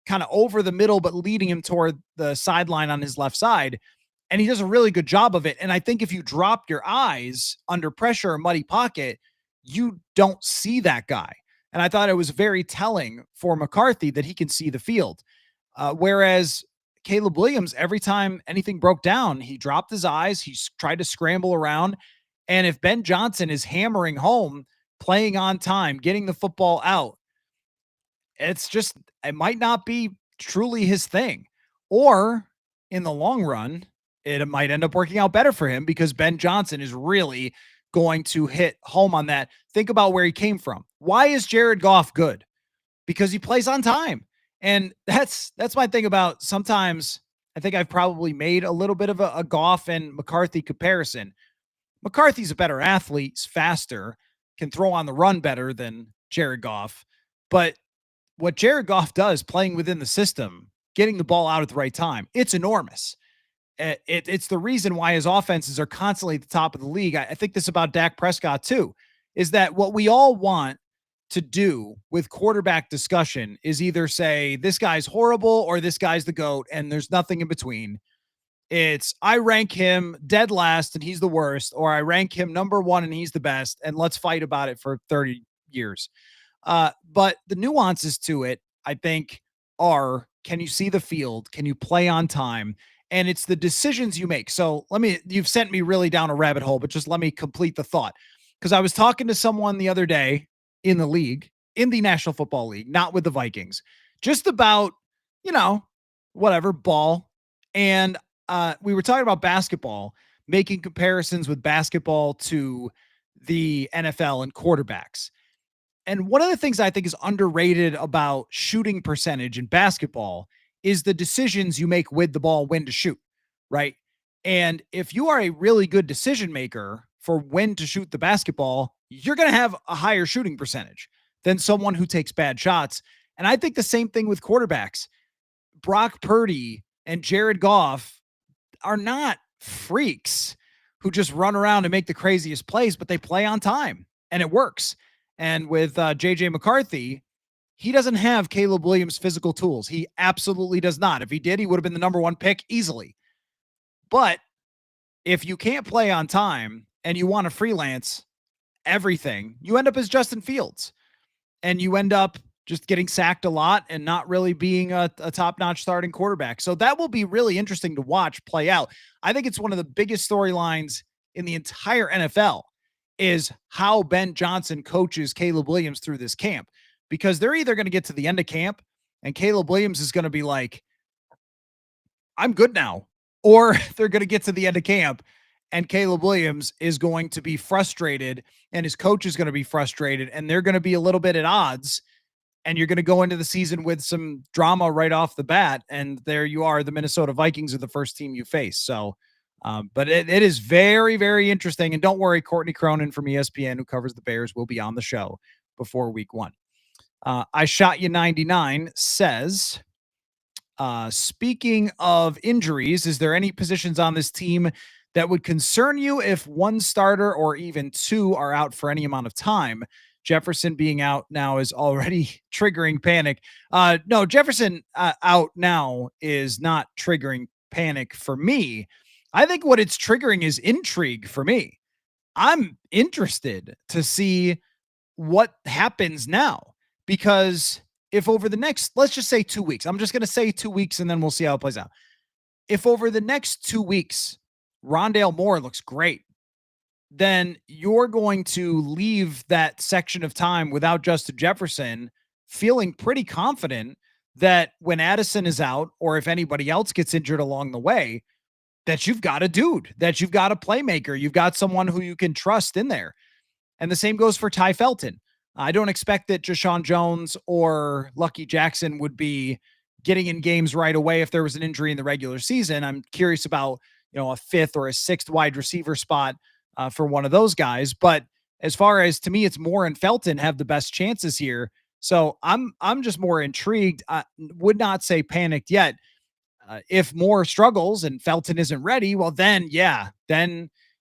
kind of over the middle, but leading him toward the sideline on his left side. And he does a really good job of it. And I think if you drop your eyes under pressure or muddy pocket, you don't see that guy. And I thought it was very telling for McCarthy that he can see the field. Whereas Caleb Williams, every time anything broke down, he dropped his eyes, he tried to scramble around. And if Ben Johnson is hammering home, playing on time, getting the football out, it might not be truly his thing. Or in the long run, it might end up working out better for him because Ben Johnson is really going to hit home on that. Think about where he came from. Why is Jared Goff good? Because he plays on time. And that's my thing about sometimes I think I've probably made a little bit of a Goff and McCarthy comparison. McCarthy's a better athlete, he's faster, can throw on the run better than Jared Goff. But what Jared Goff does playing within the system, getting the ball out at the right time, it's enormous. It's the reason why his offenses are constantly at the top of the league. I think this about Dak Prescott too, is that what we all want to do with quarterback discussion is either say this guy's horrible or this guy's the GOAT, and there's nothing in between. It's I rank him dead last and he's the worst, or I rank him number one and he's the best, and let's fight about it for 30 years. But the nuances to it, I think, are can you see the field? Can you play on time? And it's the decisions you make. So you've sent me really down a rabbit hole, but just let me complete the thought. Because I was talking to someone the other day in the league, in the National Football League, not with the Vikings, just about, whatever, ball. And we were talking about basketball, making comparisons with basketball to the NFL and quarterbacks. And one of the things I think is underrated about shooting percentage in basketball is the decisions you make with the ball when to shoot, right? And if you are a really good decision maker for when to shoot the basketball, you're going to have a higher shooting percentage than someone who takes bad shots. And I think the same thing with quarterbacks. Brock Purdy and Jared Goff are not freaks who just run around and make the craziest plays, but they play on time and it works. And with JJ McCarthy, he doesn't have Caleb Williams' physical tools. He absolutely does not. If he did, he would have been the number one pick easily. But if you can't play on time and you want to freelance everything, you end up as Justin Fields. And you end up just getting sacked a lot and not really being a top-notch starting quarterback. So that will be really interesting to watch play out. I think it's one of the biggest storylines in the entire NFL is how Ben Johnson coaches Caleb Williams through this camp, because they're either going to get to the end of camp and Caleb Williams is going to be like, I'm good now, or they're going to get to the end of camp and Caleb Williams is going to be frustrated and his coach is going to be frustrated and they're going to be a little bit at odds. And you're going to go into the season with some drama right off the bat. And there you are, the Minnesota Vikings are the first team you face. So, but it is very, very interesting. And don't worry, Courtney Cronin from ESPN, who covers the Bears, will be on the show before week 1. I Shot You 99 says, speaking of injuries, is there any positions on this team that would concern you if one starter or even two are out for any amount of time? Jefferson being out now is already triggering panic. No, Jefferson out now is not triggering panic for me. I think what it's triggering is intrigue for me. I'm interested to see what happens now, because if over the next, let's just say 2 weeks, I'm just going to say 2 weeks and then we'll see how it plays out. If over the next 2 weeks, Rondale Moore looks great, then you're going to leave that section of time without Justin Jefferson feeling pretty confident that when Addison is out, or if anybody else gets injured along the way, that you've got a dude, that you've got a playmaker, you've got someone who you can trust in there. And the same goes for Ty Felton. I don't expect that Jashaun Jones or Lucky Jackson would be getting in games right away if there was an injury in the regular season. I'm curious about, a 5th or a 6th wide receiver spot for one of those guys. But as far as, to me, it's Moore and Felton have the best chances here. So I'm just more intrigued. I would not say panicked yet. If Moore struggles and Felton isn't ready, well, then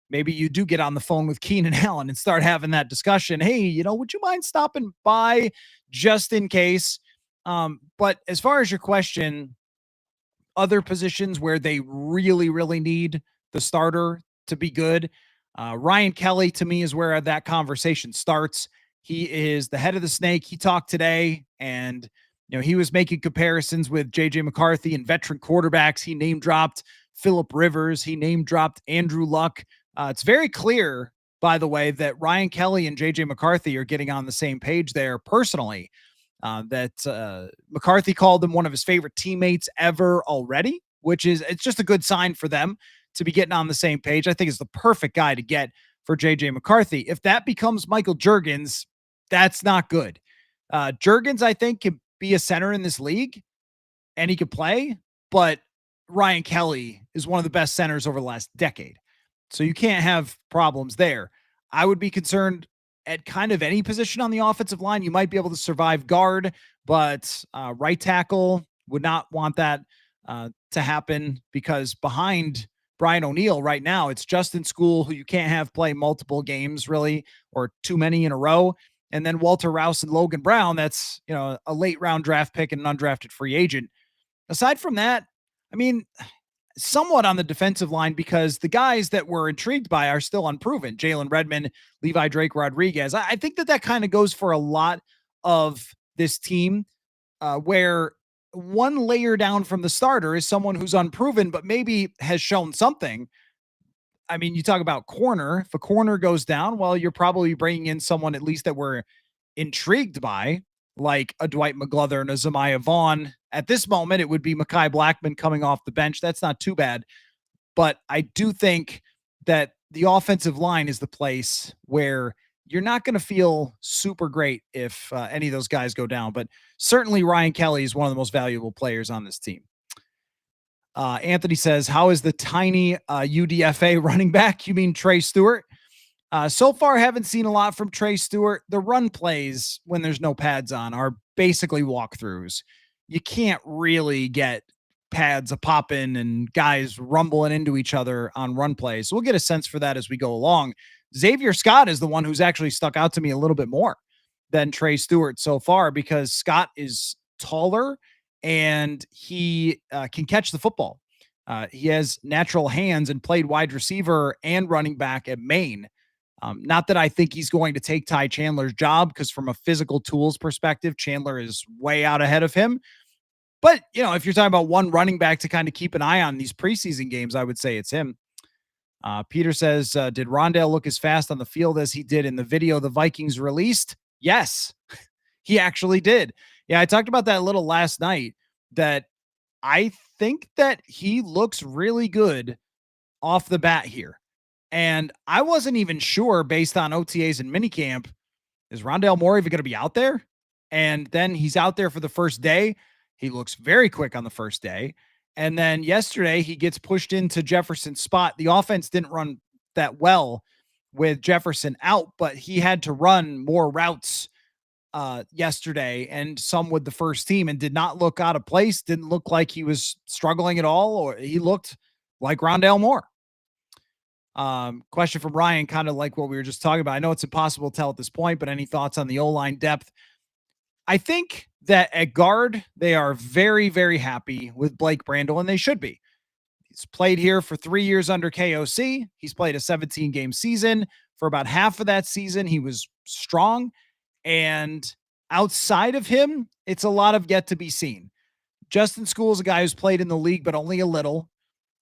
maybe you do get on the phone with Keenan Allen and start having that discussion. Hey, would you mind stopping by just in case? But as far as your question, other positions where they really, really need the starter to be good, Ryan Kelly, to me, is where that conversation starts. He is the head of the snake. He talked today, and he was making comparisons with JJ McCarthy and veteran quarterbacks. He name dropped Phillip Rivers. He name dropped Andrew Luck. It's very clear, by the way, that Ryan Kelly and JJ McCarthy are getting on the same page there personally. That McCarthy called him one of his favorite teammates ever already, it's just a good sign for them to be getting on the same page. I think it's the perfect guy to get for JJ McCarthy. If that becomes Michael Juergens, that's not good. Juergens, I think, can be a center in this league and he could play, but Ryan Kelly is one of the best centers over the last decade. So you can't have problems there. I would be concerned at kind of any position on the offensive line. You might be able to survive guard, but right tackle would not want that to happen, because behind Brian O'Neill right now, it's Justin School, who you can't have play multiple games really, or too many in a row. And then Walter Rouse and Logan Brown, that's, a late round draft pick and an undrafted free agent. Aside from that, I mean, somewhat on the defensive line, because the guys that we're intrigued by are still unproven. Jalen Redmond, Levi Drake Rodriguez. I think that kind of goes for a lot of this team, where one layer down from the starter is someone who's unproven, but maybe has shown something. I mean, you talk about corner. If a corner goes down, well, you're probably bringing in someone at least that we're intrigued by, like a Dwight McGlothern and a Zemiah Vaughn. At this moment, it would be Mekhi Blackman coming off the bench. That's not too bad. But I do think that the offensive line is the place where you're not going to feel super great if any of those guys go down. But certainly Ryan Kelly is one of the most valuable players on this team. Anthony says, how is the tiny UDFA running back? You mean Trey Stewart? So far, haven't seen a lot from Trey Stewart. The run plays, when there's no pads on, are basically walkthroughs. You can't really get pads a popping and guys rumbling into each other on run plays. So we'll get a sense for that as we go along. Xavier Scott is the one who's actually stuck out to me a little bit more than Trey Stewart so far, because Scott is taller and he can catch the football. He has natural hands and played wide receiver and running back at Maine. Not that I think he's going to take Ty Chandler's job, because from a physical tools perspective, Chandler is way out ahead of him. But, if you're talking about one running back to kind of keep an eye on these preseason games, I would say it's him. Peter says, did Rondale look as fast on the field as he did in the video the Vikings released? Yes, he actually did. Yeah, I talked about that a little last night, that I think that he looks really good off the bat here. And I wasn't even sure, based on OTAs and minicamp, is Rondale Moore even going to be out there? And then he's out there for the first day. He looks very quick on the first day. And then yesterday he gets pushed into Jefferson's spot. The offense didn't run that well with Jefferson out, but he had to run more routes yesterday, and some with the first team, and did not look out of place. Didn't look like he was struggling at all, or he looked like Rondale Moore. Question from Ryan, kind of like what we were just talking about. I know it's impossible to tell at this point, but any thoughts on the O-line depth? I think that at guard, they are very, very happy with Blake Brandel, and they should be. He's played here for 3 years under KOC. He's played a 17-game season. For about half of that season, he was strong. And outside of him, it's a lot of yet to be seen. Justin School is a guy who's played in the league, but only a little.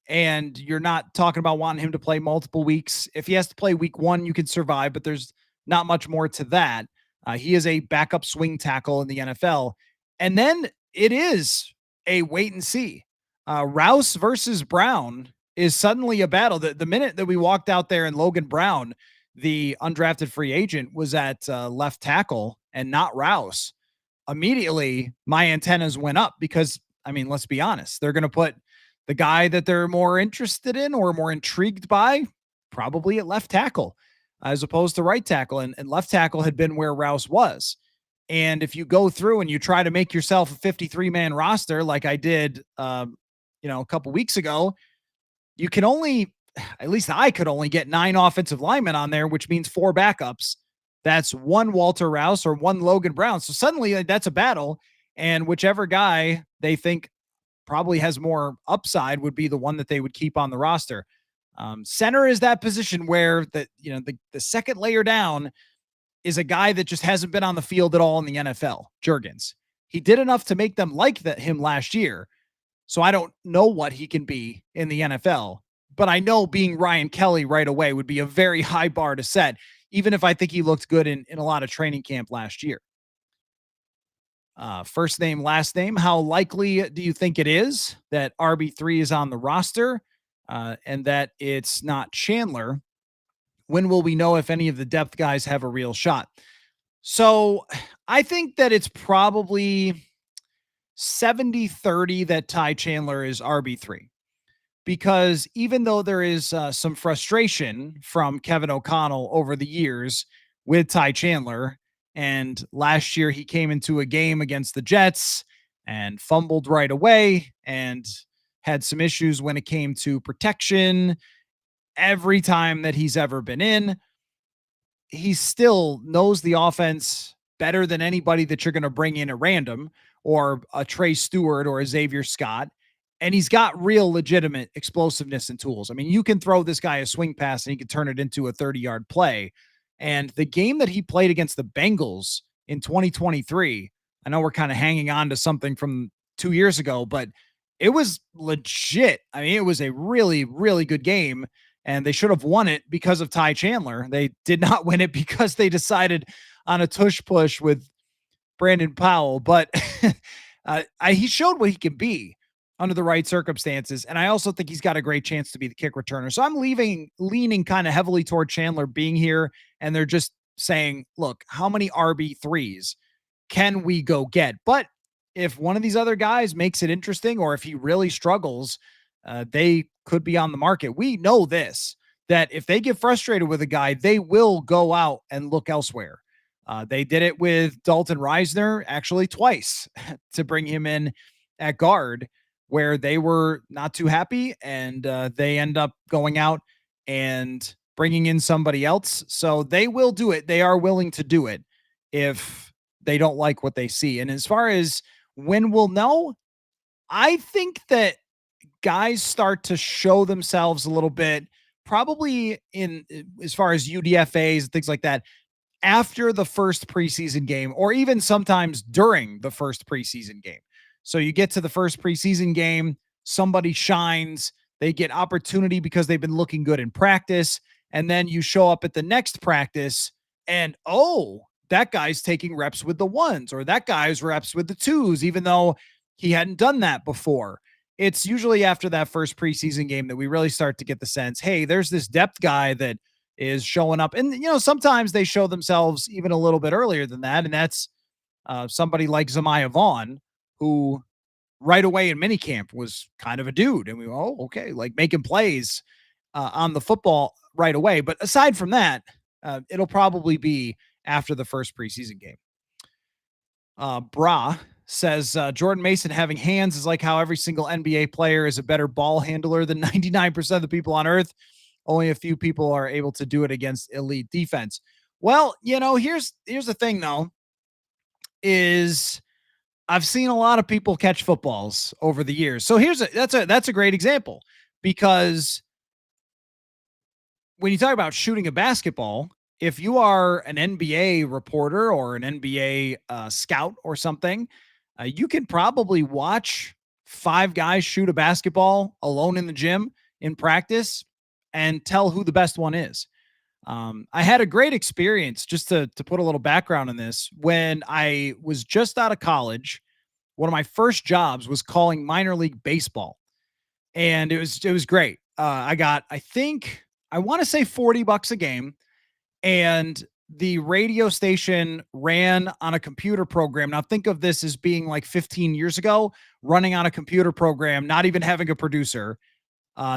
And you're not talking about wanting him to play multiple weeks. If he has to play week 1, you can survive, but there's not much more to that. He is a backup swing tackle in the NFL. And then it is a wait and see. Rouse versus Brown is suddenly a battle. The minute that we walked out there and Logan Brown, the undrafted free agent, was at left tackle and not Rouse, immediately my antennas went up, because, I mean, let's be honest, they're going to put the guy that they're more interested in or more intrigued by probably at left tackle as opposed to right tackle. And left tackle had been where Rouse was. And if you go through and you try to make yourself a 53-man roster, like I did, a couple weeks ago, you can only, at least I could only get 9 offensive linemen on there, which means 4 backups. That's 1 Walter Rouse or 1 Logan Brown. So suddenly that's a battle. And whichever guy they think probably has more upside would be the one that they would keep on the roster. Center is that position where the second layer down, is a guy that just hasn't been on the field at all in the NFL, Juergens. He did enough to make them like him last year. So I don't know what he can be in the NFL, but I know being Ryan Kelly right away would be a very high bar to set, even if I think he looked good in a lot of training camp last year. First name, last name. How likely do you think it is that RB3 is on the roster and that it's not Chandler? When will we know if any of the depth guys have a real shot? So I think that it's probably 70-30 that Ty Chandler is RB3. Because even though there is some frustration from Kevin O'Connell over the years with Ty Chandler, and last year he came into a game against the Jets and fumbled right away and had some issues when it came to protection every time that he's ever been in. He still knows the offense better than anybody that you're going to bring in at random, or a Trey Stewart or a Xavier Scott. And he's got real legitimate explosiveness and tools. I mean, you can throw this guy a swing pass and he can turn it into a 30-yard play. And the game that he played against the Bengals in 2023, I know we're kind of hanging on to something from 2 years ago, but it was legit. I mean, it was a really, really good game, and they should have won it because of Ty Chandler. They did not win it because they decided on a tush push with Brandon Powell, but he showed what he can be under the right circumstances. And I also think he's got a great chance to be the kick returner. So I'm leaning kind of heavily toward Chandler being here. And they're just saying, look, how many RB3s can we go get? But if one of these other guys makes it interesting, or if he really struggles, they could be on the market. We know this, that if they get frustrated with a guy, they will go out and look elsewhere. They did it with Dalton Reisner actually twice to bring him in at guard, where they were not too happy, and they end up going out and bringing in somebody else. So they will do it. They are willing to do it if they don't like what they see. And as far as when we'll know, I think that guys start to show themselves a little bit, probably in as far as UDFAs and things like that, after the first preseason game, or even sometimes during the first preseason game. So you get to the first preseason game, somebody shines, they get opportunity because they've been looking good in practice, and then you show up at the next practice and, oh, that guy's taking reps with the ones, or that guy's reps with the twos, even though he hadn't done that before. It's usually after that first preseason game that we really start to get the sense, hey, there's this depth guy that is showing up. And, sometimes they show themselves even a little bit earlier than that. And that's somebody like Zamiah Vaughn, who right away in minicamp was kind of a dude. And okay, like making plays on the football right away. But aside from that, it'll probably be after the first preseason game. Bra says Jordan Mason having hands is like how every single NBA player is a better ball handler than 99% of the people on earth. Only a few people are able to do it against elite defense. Well, here's the thing though, is I've seen a lot of people catch footballs over the years. So that's a great example, because when you talk about shooting a basketball, if you are an NBA reporter or an NBA scout or something, you can probably watch 5 guys shoot a basketball alone in the gym in practice and tell who the best one is. I had a great experience, just to put a little background on this. When I was just out of college, one of my first jobs was calling minor league baseball, and it was great. I got, I want to say $40 a game, and the radio station ran on a computer program. Now think of this as being like 15 years ago, running on a computer program, not even having a producer.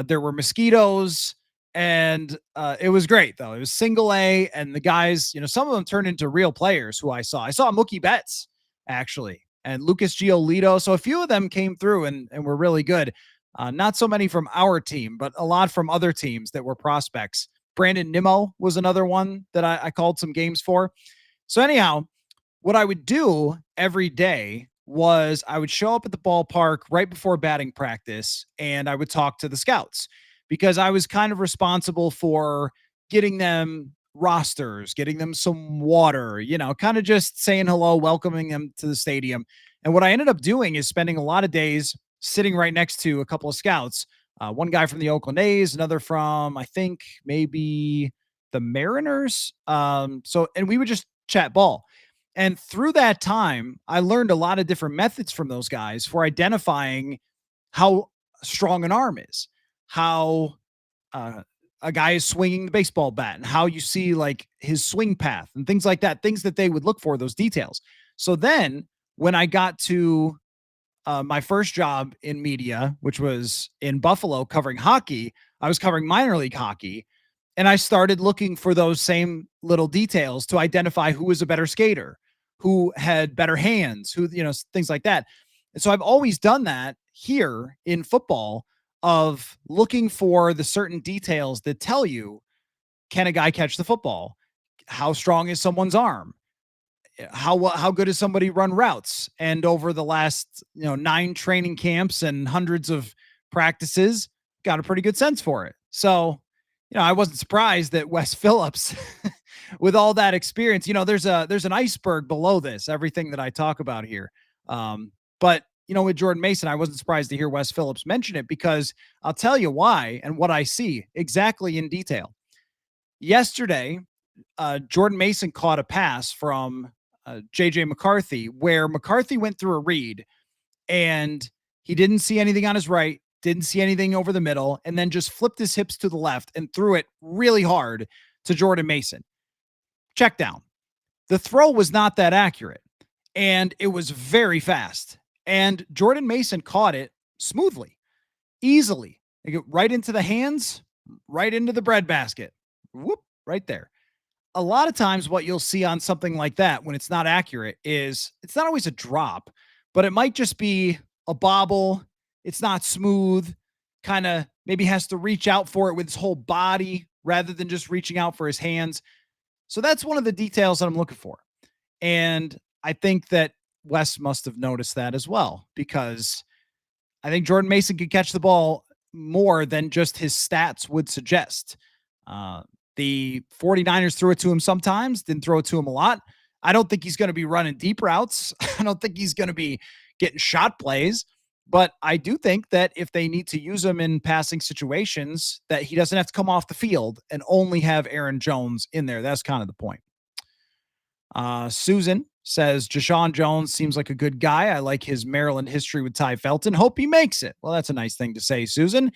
There were mosquitoes, and it was great though. It was single A, and the guys, some of them turned into real players who I saw. I saw Mookie Betts actually, and Lucas Giolito. So a few of them came through and were really good. Not so many from our team, but a lot from other teams that were prospects. Brandon Nimmo was another one that I called some games for. So anyhow, what I would do every day was I would show up at the ballpark right before batting practice, and I would talk to the scouts, because I was kind of responsible for getting them rosters, getting them some water, kind of just saying hello, welcoming them to the stadium. And what I ended up doing is spending a lot of days sitting right next to a couple of scouts. One guy from the Oakland A's, another from, I think, maybe the Mariners. And we would just chat ball. And through that time, I learned a lot of different methods from those guys for identifying how strong an arm is, how a guy is swinging the baseball bat, and how you see like his swing path and things like that, things that they would look for, those details. So then when I got to my first job in media, which was in Buffalo covering hockey, I was covering minor league hockey. And I started looking for those same little details to identify who was a better skater, who had better hands, who, things like that. And so I've always done that here in football of looking for the certain details that tell you, can a guy catch the football? How strong is someone's arm? How good is somebody run routes? And over the last 9 training camps and hundreds of practices, got a pretty good sense for it. So I wasn't surprised that Wes Phillips, with all that experience, there's an iceberg below this, everything that I talk about here. But with Jordan Mason, I wasn't surprised to hear Wes Phillips mention it, because I'll tell you why and what I see exactly in detail. Yesterday, Jordan Mason caught a pass from JJ McCarthy, where McCarthy went through a read and he didn't see anything on his right, didn't see anything over the middle, and then just flipped his hips to the left and threw it really hard to Jordan Mason. Check down. The throw was not that accurate, and it was very fast. And Jordan Mason caught it smoothly, easily. They get right into the hands, right into the breadbasket. Whoop, right there. A lot of times what you'll see on something like that when it's not accurate is it's not always a drop, but it might just be a bobble. It's not smooth, kind of maybe has to reach out for it with his whole body rather than just reaching out for his hands. So that's one of the details that I'm looking for. And I think that Wes must have noticed that as well, because I think Jordan Mason could catch the ball more than just his stats would suggest. The 49ers threw it to him sometimes, didn't throw it to him a lot. I don't think he's going to be running deep routes. I don't think he's going to be getting shot plays. But I do think that if they need to use him in passing situations, that he doesn't have to come off the field and only have Aaron Jones in there. That's kind of the point. Susan says, Jashawn Jones seems like a good guy. I like his Maryland history with Ty Felton. Hope he makes it. Well, that's a nice thing to say, Susan.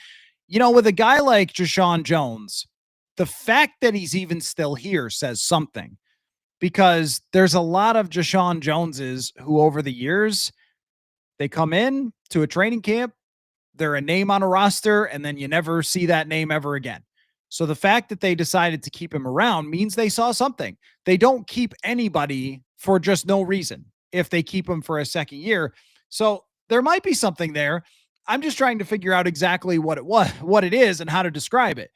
With a guy like Jashawn Jones, the fact that he's even still here says something, because there's a lot of Jashawn Joneses who over the years, they come in to a training camp, they're a name on a roster, and then you never see that name ever again. So the fact that they decided to keep him around means they saw something. They don't keep anybody for just no reason if they keep him for a second year. So there might be something there. I'm just trying to figure out exactly what it is and how to describe it.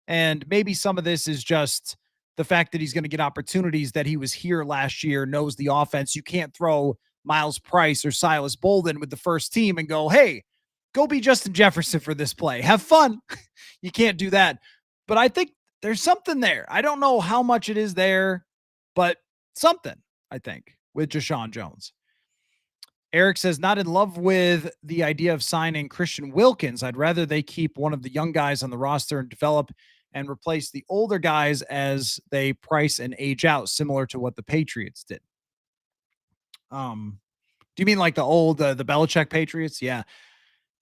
And maybe some of this is just the fact that he's going to get opportunities, that he was here last year, knows the offense. You can't throw Miles Price or Silas Bolden with the first team and go, hey, go be Justin Jefferson for this play. Have fun. You can't do that. But I think there's something there. I don't know how much it is there, but something, I think, with Jashawn Jones. Eric says, not in love with the idea of signing Christian Wilkins. I'd rather they keep one of the young guys on the roster and develop and replace the older guys as they price and age out, similar to what the Patriots did. Do you mean like the old, the Belichick Patriots? Yeah.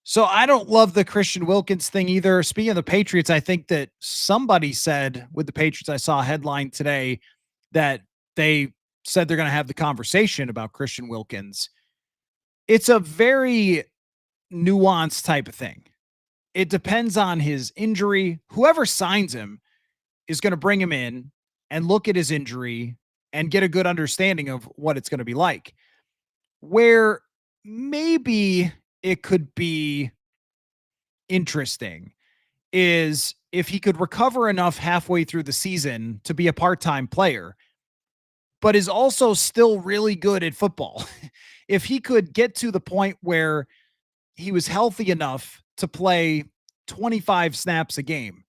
So I don't love the Christian Wilkins thing either. Speaking of the Patriots, I think that somebody said with the Patriots, I saw a headline today that they said they're going to have the conversation about Christian Wilkins. It's a very nuanced type of thing. It depends on his injury. Whoever signs him is going to bring him in and look at his injury and get a good understanding of what it's going to be like. Where maybe it could be interesting is if he could recover enough halfway through the season to be a part-time player, but is also still really good at football. If he could get to the point where he was healthy enough to play 25 snaps a game,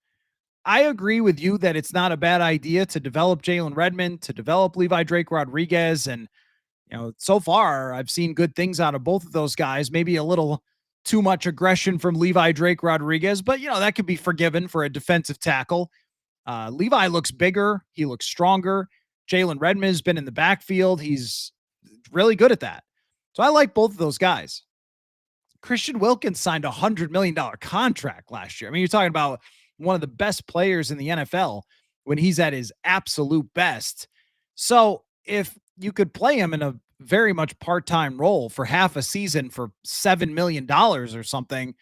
I agree with you that it's not a bad idea to develop Jalen Redmond, to develop Levi Drake Rodriguez. And, so far I've seen good things out of both of those guys, maybe a little too much aggression from Levi Drake Rodriguez, but, that could be forgiven for a defensive tackle. Levi looks bigger. He looks stronger. Jalen Redmond has been in the backfield. He's really good at that. So I like both of those guys. Christian Wilkins signed a $100 million contract last year. I mean, you're talking about one of the best players in the NFL when he's at his absolute best. So if you could play him in a very much part-time role for half a season for $7 million or something,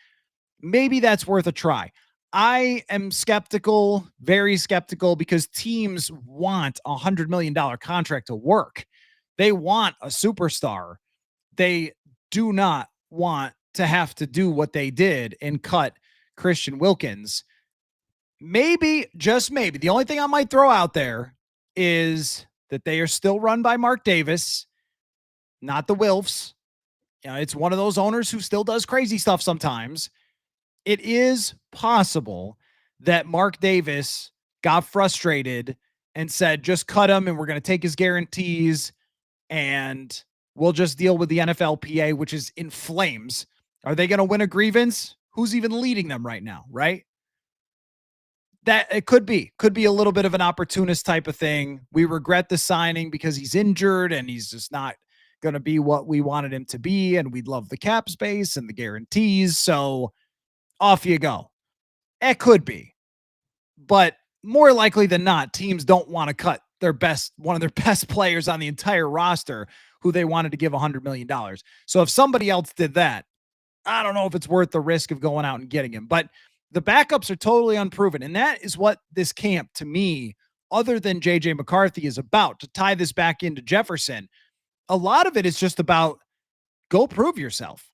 maybe that's worth a try. I am skeptical, very skeptical, because teams want a $100 million contract to work. They want a superstar. They do not want to have to do what they did and cut Christian Wilkins. Maybe, just maybe, the only thing I might throw out there is that they are still run by Mark Davis, not the Wilfs. It's one of those owners who still does crazy stuff sometimes. It is possible that Mark Davis got frustrated and said, just cut him and we're going to take his guarantees and we'll just deal with the NFLPA, which is in flames. Are they going to win a grievance? Who's even leading them right now, right? That it could be a little bit of an opportunist type of thing. We regret the signing because he's injured and he's just not going to be what we wanted him to be. And we'd love the cap space and the guarantees. So off you go. It could be, but more likely than not, teams don't want to cut one of their best players on the entire roster who they wanted to give $100 million. So if somebody else did that, I don't know if it's worth the risk of going out and getting him, but the backups are totally unproven. And that is what this camp, to me, other than JJ McCarthy, is about. To tie this back into Jefferson, a lot of it is just about go prove yourself.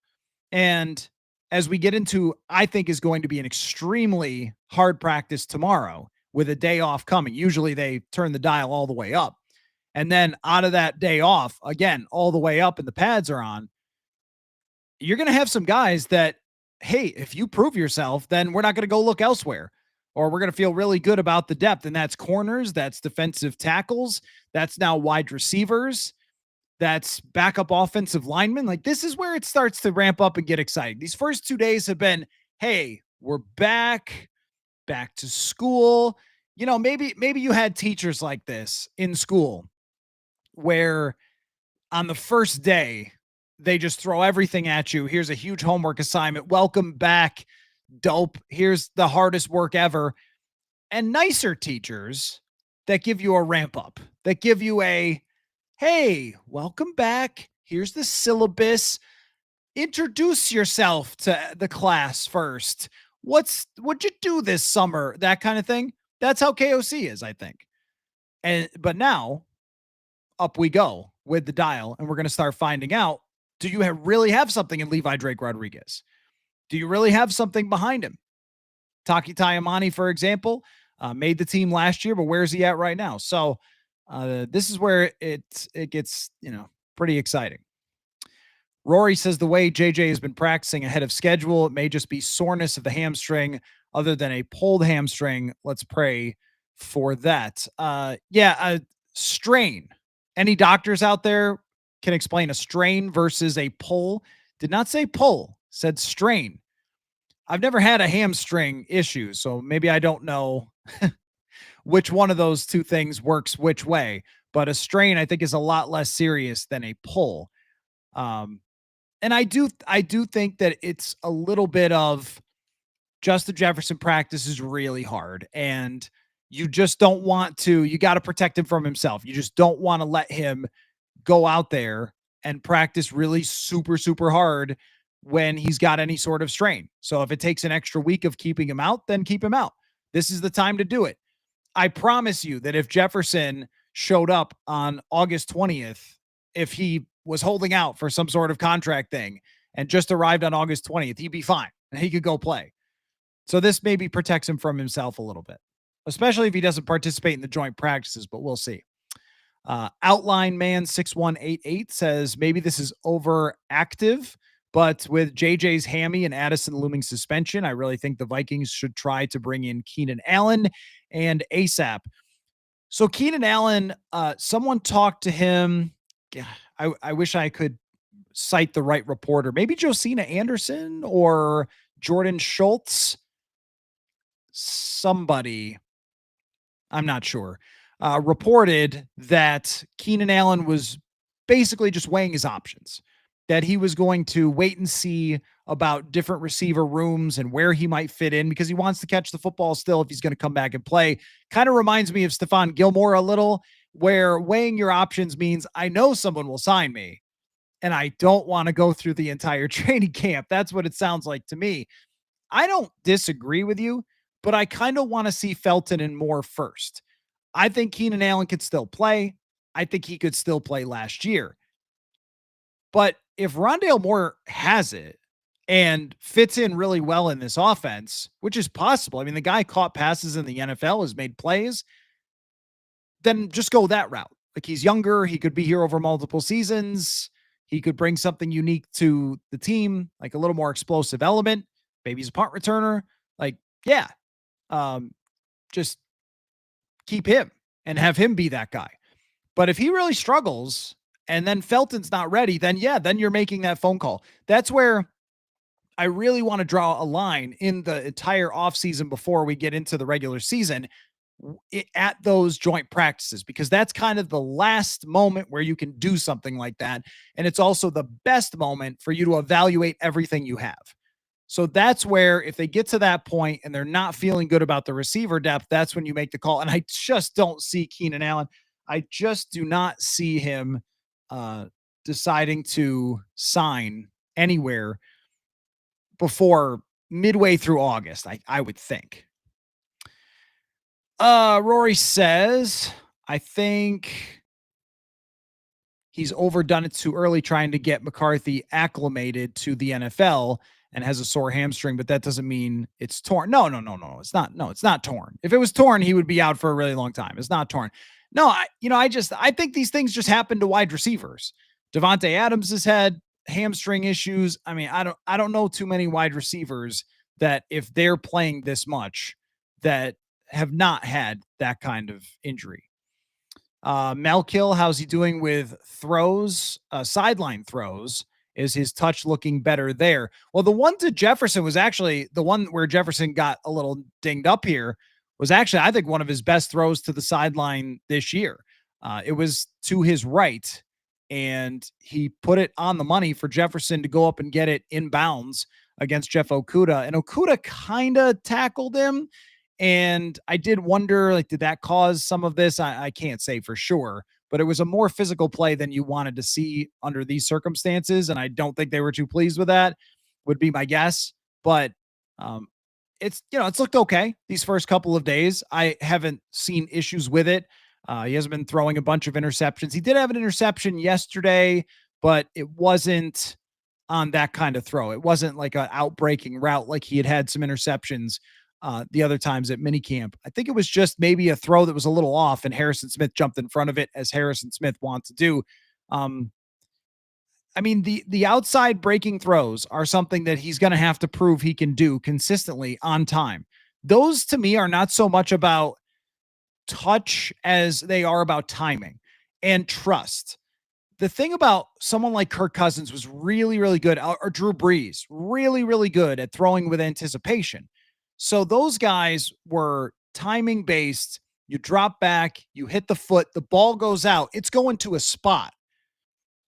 And as we get into, I think is going to be an extremely hard practice tomorrow with a day off coming. Usually they turn the dial all the way up. And then out of that day off, again, all the way up and the pads are on, you're going to have some guys that, hey, if you prove yourself, then we're not going to go look elsewhere, or we're going to feel really good about the depth. And that's corners, that's defensive tackles, that's now wide receivers, that's backup offensive linemen. Like, this is where it starts to ramp up and get exciting. These first 2 days have been, hey, we're back to school. Maybe you had teachers like this in school where on the first day, they just throw everything at you. Here's a huge homework assignment. Welcome back. Dope. Here's the hardest work ever. And nicer teachers that give you a ramp up, that give you a, hey, welcome back. Here's the syllabus. Introduce yourself to the class first. What'd you do this summer? That kind of thing. That's how KOC is, I think. But now up we go with the dial, and we're going to start finding out, do you really have something in Levi Drake Rodriguez? Do you really have something behind him? Taki Taimani, for example, made the team last year, but where's he at right now? So this is where it gets, pretty exciting. Rory says the way JJ has been practicing ahead of schedule, it may just be soreness of the hamstring other than a pulled hamstring. Let's pray for that. A strain. Any doctors out there can explain a strain versus a pull? Did not say pull, said strain. I've never had a hamstring issue, so maybe I don't know which one of those two things works which way. But a strain, I think, is a lot less serious than a pull. And I do think that it's a little bit of Justin Jefferson practice is really hard, and you just don't want to. You got to protect him from himself. You just don't want to let him go out there and practice really super, super hard when he's got any sort of strain. So if it takes an extra week of keeping him out, then keep him out. This is the time to do it. I promise you that if Jefferson showed up on August 20th, if he was holding out for some sort of contract thing and just arrived on August 20th, he'd be fine and he could go play. So this maybe protects him from himself a little bit, especially if he doesn't participate in the joint practices, but we'll see. Outline Man 6188 says maybe this is overactive But with JJ's hammy and Addison looming suspension, I really think the Vikings should try to bring in Keenan Allen and ASAP. So Keenan Allen, someone talked to him. I wish I could cite the right reporter. Maybe Josina Anderson or Jordan Schultz. Somebody, I'm not sure, reported that Keenan Allen was basically just weighing his options, that he was going to wait and see about different receiver rooms and where he might fit in because he wants to catch the football still if he's going to come back and play. Kind of reminds me of Stephon Gilmore a little, where weighing your options means I know someone will sign me and I don't want to go through the entire training camp. That's what it sounds like to me. I don't disagree with you, but I kind of want to see Felton and Moore first. I think Keenan Allen could still play. I think he could still play last year. But if Rondale Moore has it and fits in really well in this offense, which is possible, I mean, the guy caught passes in the NFL, has made plays, then just go that route. Like, he's younger. He could be here over multiple seasons. He could bring something unique to the team, like a little more explosive element. Maybe he's a punt returner. Like, yeah, just keep him and have him be that guy. But if he really struggles and then Felton's not ready, then yeah, then you're making that phone call. That's where I really want to draw a line in the entire offseason before we get into the regular season at those joint practices, because that's kind of the last moment where you can do something like that. And it's also the best moment for you to evaluate everything you have. So that's where, if they get to that point and they're not feeling good about the receiver depth, that's when you make the call. And I just don't see Keenan Allen. I just do not see him deciding to sign anywhere before midway through August, I would think. Rory says, I think he's overdone it too early trying to get McCarthy acclimated to the NFL and has a sore hamstring, but that doesn't mean it's torn. No. It's not. No, it's not torn. If it was torn, he would be out for a really long time. It's not torn. No, I think these things just happen to wide receivers. Devontae Adams has had hamstring issues. I mean, I don't know too many wide receivers that, if they're playing this much, that have not had that kind of injury. Malkill, how's he doing with throws, sideline throws? Is his touch looking better there? Well, the one to Jefferson was actually the one where Jefferson got a little dinged up here, was actually, I think, one of his best throws to the sideline this year. It was to his right, and he put it on the money for Jefferson to go up and get it inbounds against Jeff Okudah. And Okudah kind of tackled him. And I did wonder, like, did that cause some of this? I can't say for sure, but it was a more physical play than you wanted to see under these circumstances. And I don't think they were too pleased with that, would be my guess. But it's looked okay these first couple of days. I haven't seen issues with it. He hasn't been throwing a bunch of interceptions. He did have an interception yesterday, but it wasn't on that kind of throw. It wasn't like an outbreaking route like he had some interceptions the other times at minicamp. I think it was just maybe a throw that was a little off, and Harrison Smith jumped in front of it, as Harrison Smith wants to do. I mean, the outside breaking throws are something that he's going to have to prove he can do consistently on time. Those, to me, are not so much about touch as they are about timing and trust. The thing about someone like Kirk Cousins was really, really good, or Drew Brees, really, really good at throwing with anticipation. So those guys were timing based. You drop back, you hit the foot, the ball goes out, it's going to a spot,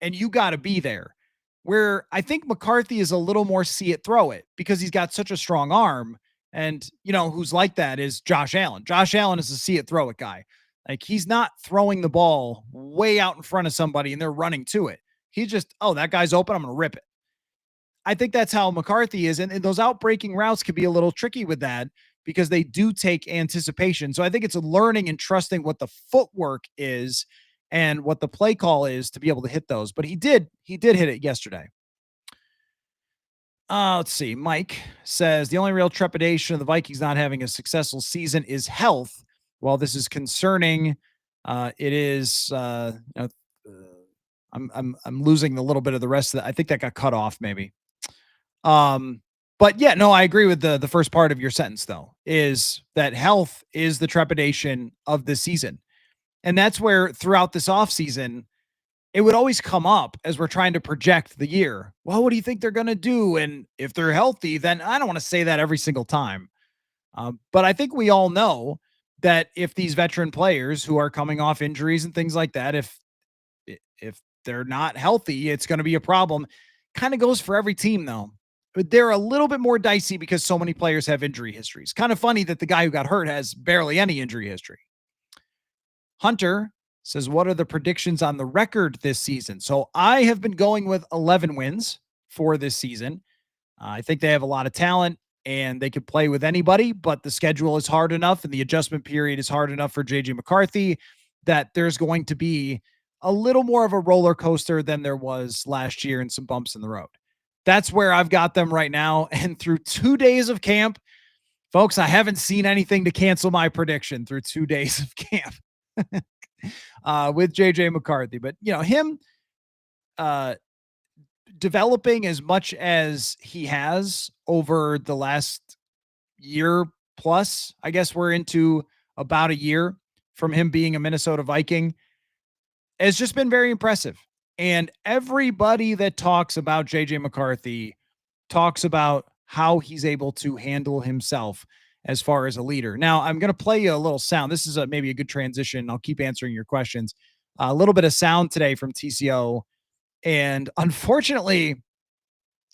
and you got to be there. Where I think McCarthy is a little more see it, throw it, because he's got such a strong arm. And, who's like that is Josh Allen. Josh Allen is a see it, throw it guy. Like, he's not throwing the ball way out in front of somebody and they're running to it. He just, oh, that guy's open, I'm going to rip it. I think that's how McCarthy is. And those outbreaking routes can be a little tricky with that, because they do take anticipation. So I think it's learning and trusting what the footwork is and what the play call is to be able to hit those. But he did hit it yesterday. Let's see. Mike says the only real trepidation of the Vikings not having a successful season is health. While this is concerning, it is. I'm losing a little bit of the rest of that. I think that got cut off maybe. But yeah, no, I agree with the first part of your sentence though, is that health is the trepidation of this season. And that's where throughout this offseason, it would always come up as we're trying to project the year. Well, what do you think they're going to do? And if they're healthy, then I don't want to say that every single time. But I think we all know that if these veteran players who are coming off injuries and things like that, if they're not healthy, it's going to be a problem. Kind of goes for every team though. But they're a little bit more dicey because so many players have injury histories. Kind of funny that the guy who got hurt has barely any injury history. Hunter says, what are the predictions on the record this season? So I have been going with 11 wins for this season. I think they have a lot of talent and they could play with anybody, but the schedule is hard enough and the adjustment period is hard enough for JJ McCarthy that there's going to be a little more of a roller coaster than there was last year and some bumps in the road. That's where I've got them right now. And through 2 days of camp, folks, I haven't seen anything to cancel my prediction through 2 days of camp with JJ McCarthy. But, you know, him developing as much as he has over the last year plus, I guess we're into about a year from him being a Minnesota Viking, has just been very impressive. And everybody that talks about JJ McCarthy talks about how he's able to handle himself as far as a leader. Now, I'm going to play you a little sound. This is maybe a good transition. I'll keep answering your questions. A little bit of sound today from TCO. And unfortunately,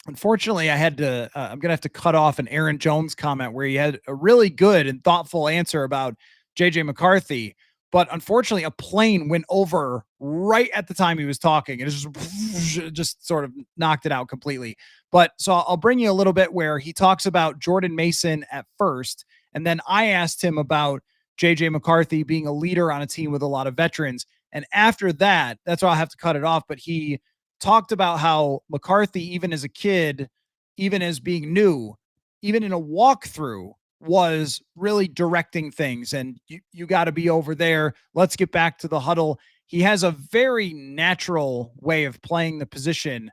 I had to, I'm going to have to cut off an Aaron Jones comment where he had a really good and thoughtful answer about JJ McCarthy. But unfortunately, a plane went over right at the time he was talking. And it just sort of knocked it out completely. But so I'll bring you a little bit where he talks about Jordan Mason at first. And then I asked him about JJ McCarthy being a leader on a team with a lot of veterans. And after that, that's why I'll have to cut it off. But he talked about how McCarthy, even as a kid, even as being new, even in a walkthrough, was really directing things. And you got to be over there. Let's get back to the huddle. He has a very natural way of playing the position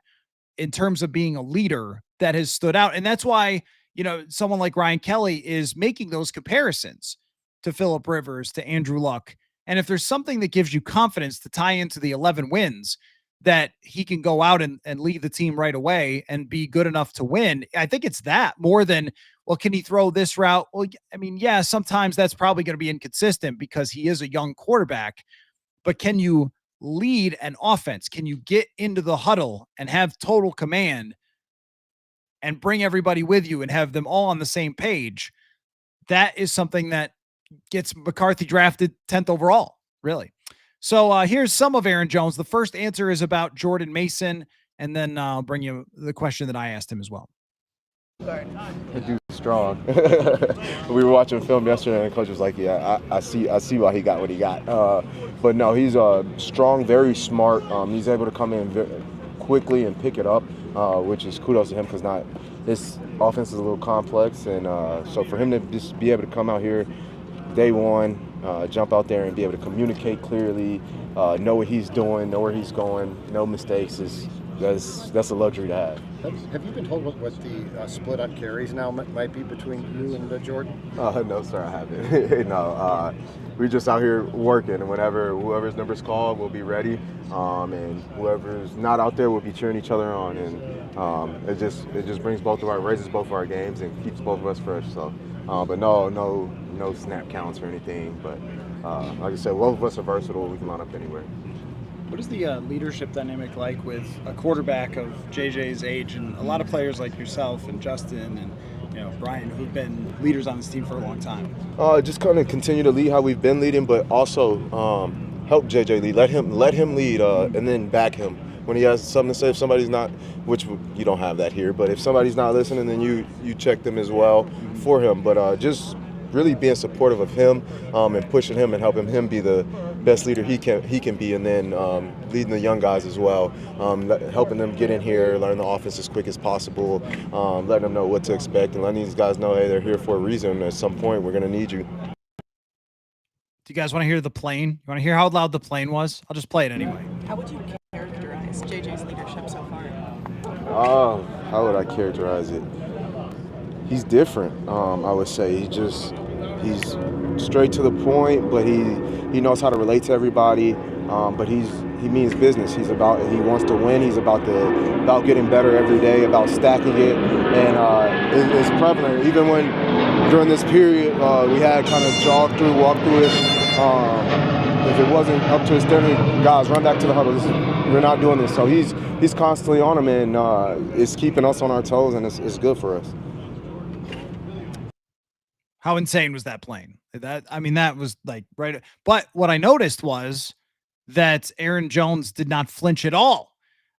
in terms of being a leader that has stood out. And that's why, you know, someone like Ryan Kelly is making those comparisons to Phillip Rivers, to Andrew Luck. And if there's something that gives you confidence to tie into the 11 wins, that he can go out and lead the team right away and be good enough to win, I think it's that more than, well, can he throw this route? Well, I mean, yeah, sometimes that's probably going to be inconsistent because he is a young quarterback, but can you lead an offense? Can you get into the huddle and have total command and bring everybody with you and have them all on the same page? That is something that gets McCarthy drafted 10th overall, really. So here's some of Aaron Jones. The first answer is about Jordan Mason, and then I'll bring you the question that I asked him as well. That dude's strong. We were watching film yesterday, and the coach was like, "Yeah, I see why he got what he got." But no, he's strong, very smart. He's able to come in very quickly and pick it up, which is kudos to him because this offense is a little complex, and so for him to just be able to come out here day one, jump out there and be able to communicate clearly, know what he's doing, know where he's going, no mistakes, that's a luxury to have. Have you been told what the split on carries now might be between you and Jordan? No, sir, I haven't. No, we're just out here working, and whoever's number's called, we'll be ready, and whoever's not out there, we'll be cheering each other on, and it just raises both of our games and keeps both of us fresh. So, but no snap counts or anything. But like I said, both of us are versatile. We can line up anywhere. What is the leadership dynamic like with a quarterback of JJ's age and a lot of players like yourself and Justin and Brian, who've been leaders on this team for a long time? Just kind of continue to lead how we've been leading, but also help JJ lead. Let him lead, and then back him when he has something to say. If somebody's not, which you don't have that here, but if somebody's not listening, then you check them as well for him. But just really being supportive of him and pushing him and helping him be the best leader he can be, and then leading the young guys as well, helping them get in here, learn the offense as quick as possible, letting them know what to expect, and letting these guys know, hey, they're here for a reason. At some point, we're going to need you. Do you guys want to hear the plane? You want to hear how loud the plane was? I'll just play it anyway. How would you characterize JJ's leadership so far? how would I characterize it? He's different. I would say he's straight to the point, but he knows how to relate to everybody. But he means business. He wants to win. He's about getting better every day, about stacking it, and it's prevalent. Even when during this period we had kind of jog through, walk through it. If it wasn't up to his standard, guys, run back to the huddle. We're not doing this. So he's constantly on him, and it's keeping us on our toes, and it's good for us. How insane was that plane? That was like right. But what I noticed was that Aaron Jones did not flinch at all.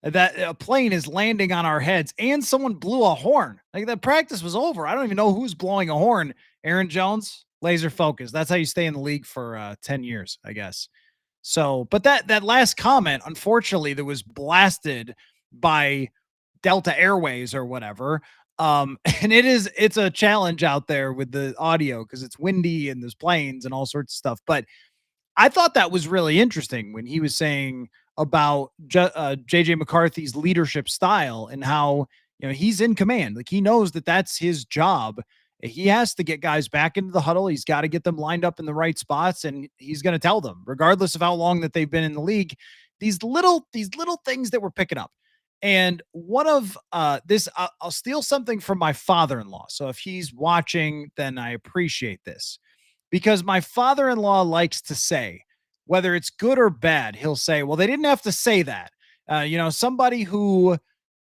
That a plane is landing on our heads and someone blew a horn. Like that practice was over. I don't even know who's blowing a horn. Aaron Jones, laser focus. That's how you stay in the league for 10 years, I guess. So, but that last comment, unfortunately, that was blasted by Delta Airways or whatever. And it's a challenge out there with the audio because it's windy and there's planes and all sorts of stuff. But I thought that was really interesting when he was saying about JJ McCarthy's leadership style and how, he's in command. Like he knows that that's his job. He has to get guys back into the huddle. He's got to get them lined up in the right spots, and he's going to tell them, regardless of how long that they've been in the league, these little things that we're picking up. And one of this, I'll steal something from my father-in-law. So if he's watching, then I appreciate this, because my father-in-law likes to say, whether it's good or bad, he'll say, well, they didn't have to say that. Somebody who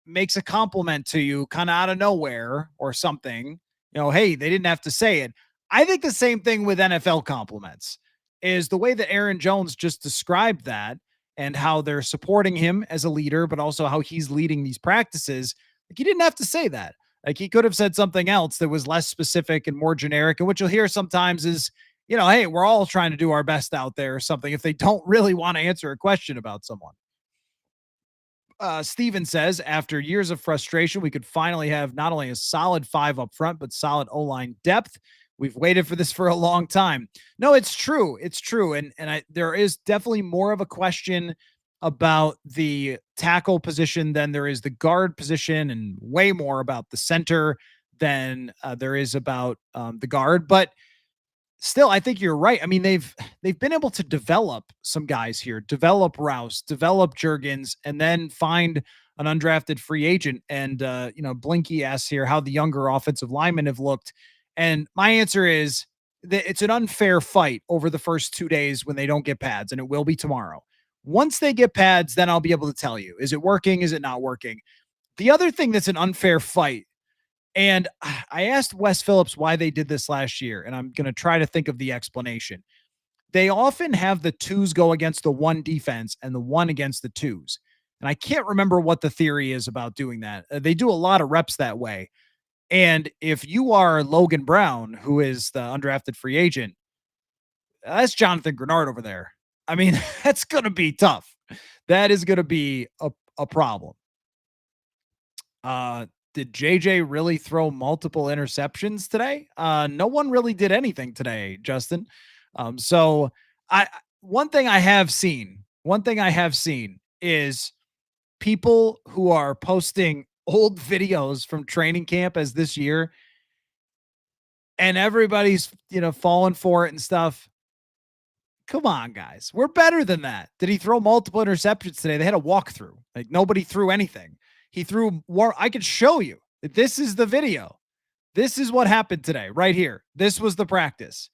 makes a compliment to you kind of out of nowhere or something, hey, they didn't have to say it. I think the same thing with NFL compliments is the way that Aaron Jones just described that and how they're supporting him as a leader, but also how he's leading these practices. Like he didn't have to say that. Like he could have said something else that was less specific and more generic. And what you'll hear sometimes is, hey, we're all trying to do our best out there or something if they don't really want to answer a question about someone. Steven says, after years of frustration, we could finally have not only a solid 5 up front, but solid O-line depth. We've waited for this for a long time. No, it's true. It's true. And there is definitely more of a question about the tackle position than there is the guard position, and way more about the center than there is about the guard. But still, I think you're right. I mean, they've been able to develop some guys here, develop Rouse, develop Juergens, and then find an undrafted free agent. And, Blinky asks here how the younger offensive linemen have looked. And my answer is that it's an unfair fight over the first 2 days when they don't get pads, and it will be tomorrow. Once they get pads, then I'll be able to tell you, is it working? Is it not working? The other thing that's an unfair fight, and I asked Wes Phillips why they did this last year, and I'm going to try to think of the explanation. They often have the 2s go against the 1 defense and the 1 against the 2s. And I can't remember what the theory is about doing that. They do a lot of reps that way. And if you are Logan Brown, who is the undrafted free agent, that's Jonathan Grenard over there. I mean, that's going to be tough. That is going to be a problem. Did JJ really throw multiple interceptions today? No one really did anything today, Justin. So one thing I have seen is people who are posting old videos from training camp as this year, and everybody's, falling for it and stuff. Come on, guys. We're better than that. Did he throw multiple interceptions today? They had a walkthrough. Like nobody threw anything. He threw more. I could show you. This is the video. This is what happened today, right here. This was the practice.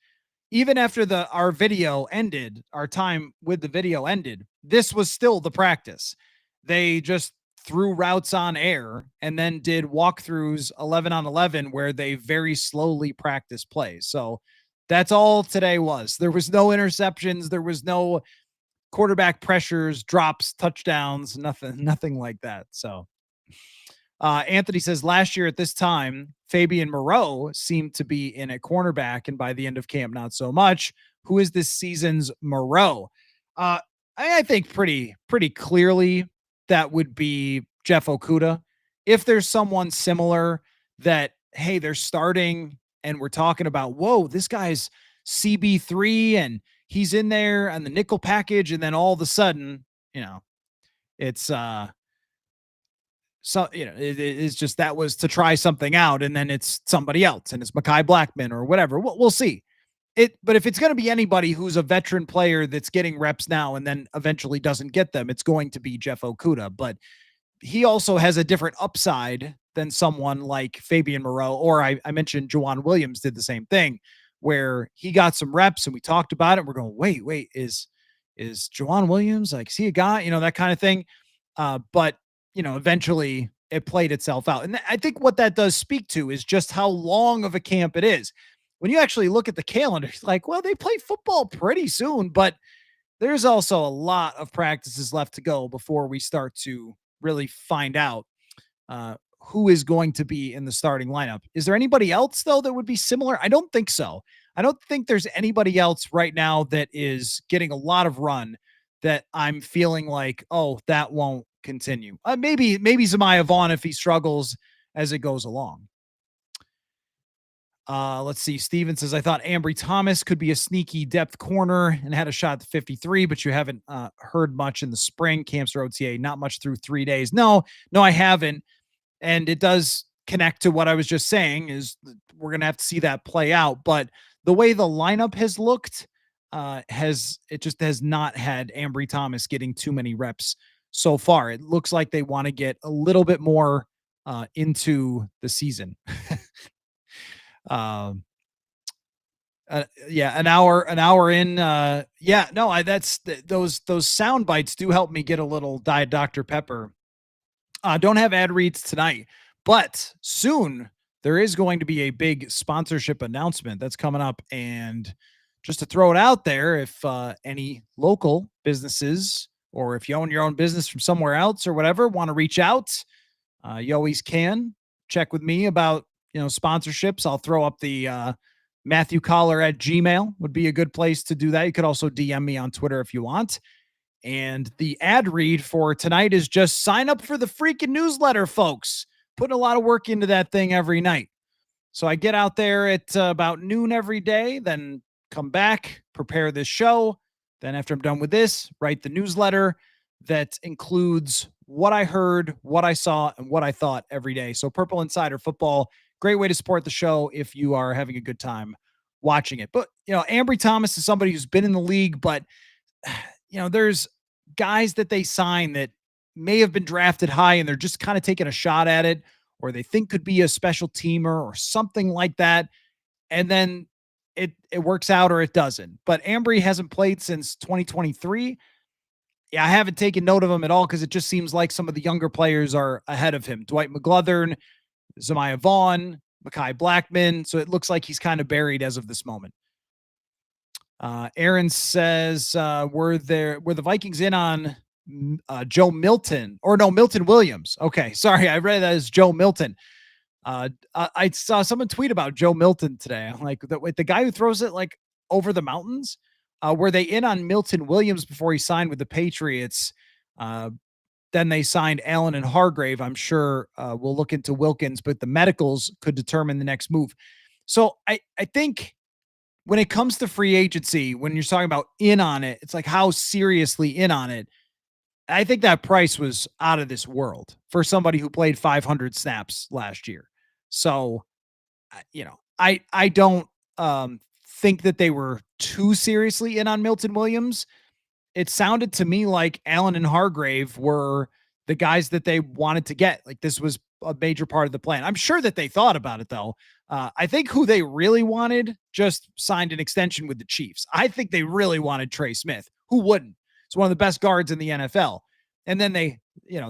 Even after our video ended, our time with the video ended, this was still the practice. They just threw routes on air and then did walkthroughs 11 on 11 where they very slowly practice plays. So that's all today was. There was no interceptions. There was no quarterback pressures, drops, touchdowns, nothing like that. So Anthony says last year at this time, Fabian Moreau seemed to be in a cornerback, and by the end of camp, not so much. Who is this season's Moreau? I think pretty clearly that would be Jeff Okudah. If there's someone similar that, hey, they're starting and we're talking about, whoa, this guy's CB3 and he's in there on the nickel package, and then all of a sudden, it's so, it's just that was to try something out, and then it's somebody else, and it's Mekhi Blackman or whatever. We'll see. But if it's going to be anybody who's a veteran player that's getting reps now and then eventually doesn't get them, it's going to be Jeff Okudah. But he also has a different upside than someone like Fabian Moreau, or I mentioned Juwan Williams did the same thing, where he got some reps and we talked about it. We're going, wait, is Juwan Williams, like, is he a guy, that kind of thing. But eventually it played itself out. And I think what that does speak to is just how long of a camp it is. When you actually look at the calendar, it's like, well, they play football pretty soon, but there's also a lot of practices left to go before we start to really find out who is going to be in the starting lineup. Is there anybody else, though, that would be similar? I don't think so. I don't think there's anybody else right now that is getting a lot of run that I'm feeling like, oh, that won't continue. Maybe Zemiah Vaughn if he struggles as it goes along. Let's see. Steven says, I thought Ambry Thomas could be a sneaky depth corner and had a shot at 53, but you haven't heard much in the spring. Camps or OTA, not much through 3 days. No, I haven't. And it does connect to what I was just saying is we're going to have to see that play out. But the way the lineup has looked has not had Ambry Thomas getting too many reps so far. It looks like they want to get a little bit more into the season. An hour in. Those sound bites do help me get a little Diet Dr. Pepper. Don't have ad reads tonight, but soon there is going to be a big sponsorship announcement that's coming up. And just to throw it out there, if any local businesses or if you own your own business from somewhere else or whatever want to reach out, you always can check with me about sponsorships. I'll throw up the Matthew Coller at Gmail would be a good place to do that. You could also DM me on Twitter if you want. And the ad read for tonight is just sign up for the freaking newsletter, folks. Putting a lot of work into that thing every night. So I get out there at about noon every day, then come back, prepare this show. Then after I'm done with this, write the newsletter that includes what I heard, what I saw, and what I thought every day. So Purple Insider Football, great way to support the show if you are having a good time watching it. But, Ambry Thomas is somebody who's been in the league, but, there's guys that they sign that may have been drafted high and they're just kind of taking a shot at it, or they think could be a special teamer or something like that. And then it works out or it doesn't. But Ambry hasn't played since 2023. Yeah, I haven't taken note of him at all because it just seems like some of the younger players are ahead of him. Dwight McGlothern, Zemiah Vaughn, Mekhi Blackman. So it looks like he's kind of buried as of this moment. Aaron says, were the Vikings in on Joe Milton? Or no, Milton Williams. Okay, sorry, I read that as Joe Milton. I saw someone tweet about Joe Milton today. I'm like, the guy who throws it like over the mountains. Were they in on Milton Williams before he signed with the Patriots? Then they signed Allen and Hargrave. I'm sure we'll look into Wilkins, but the medicals could determine the next move. So I think when it comes to free agency, when you're talking about in on it, it's like how seriously in on it. I think that price was out of this world for somebody who played 500 snaps last year. So, I don't think that they were too seriously in on Milton Williams. It sounded to me like Allen and Hargrave were the guys that they wanted to get. Like this was a major part of the plan. I'm sure that they thought about it though. I think who they really wanted just signed an extension with the Chiefs. I think they really wanted Trey Smith. Who wouldn't? It's one of the best guards in the NFL. And then they,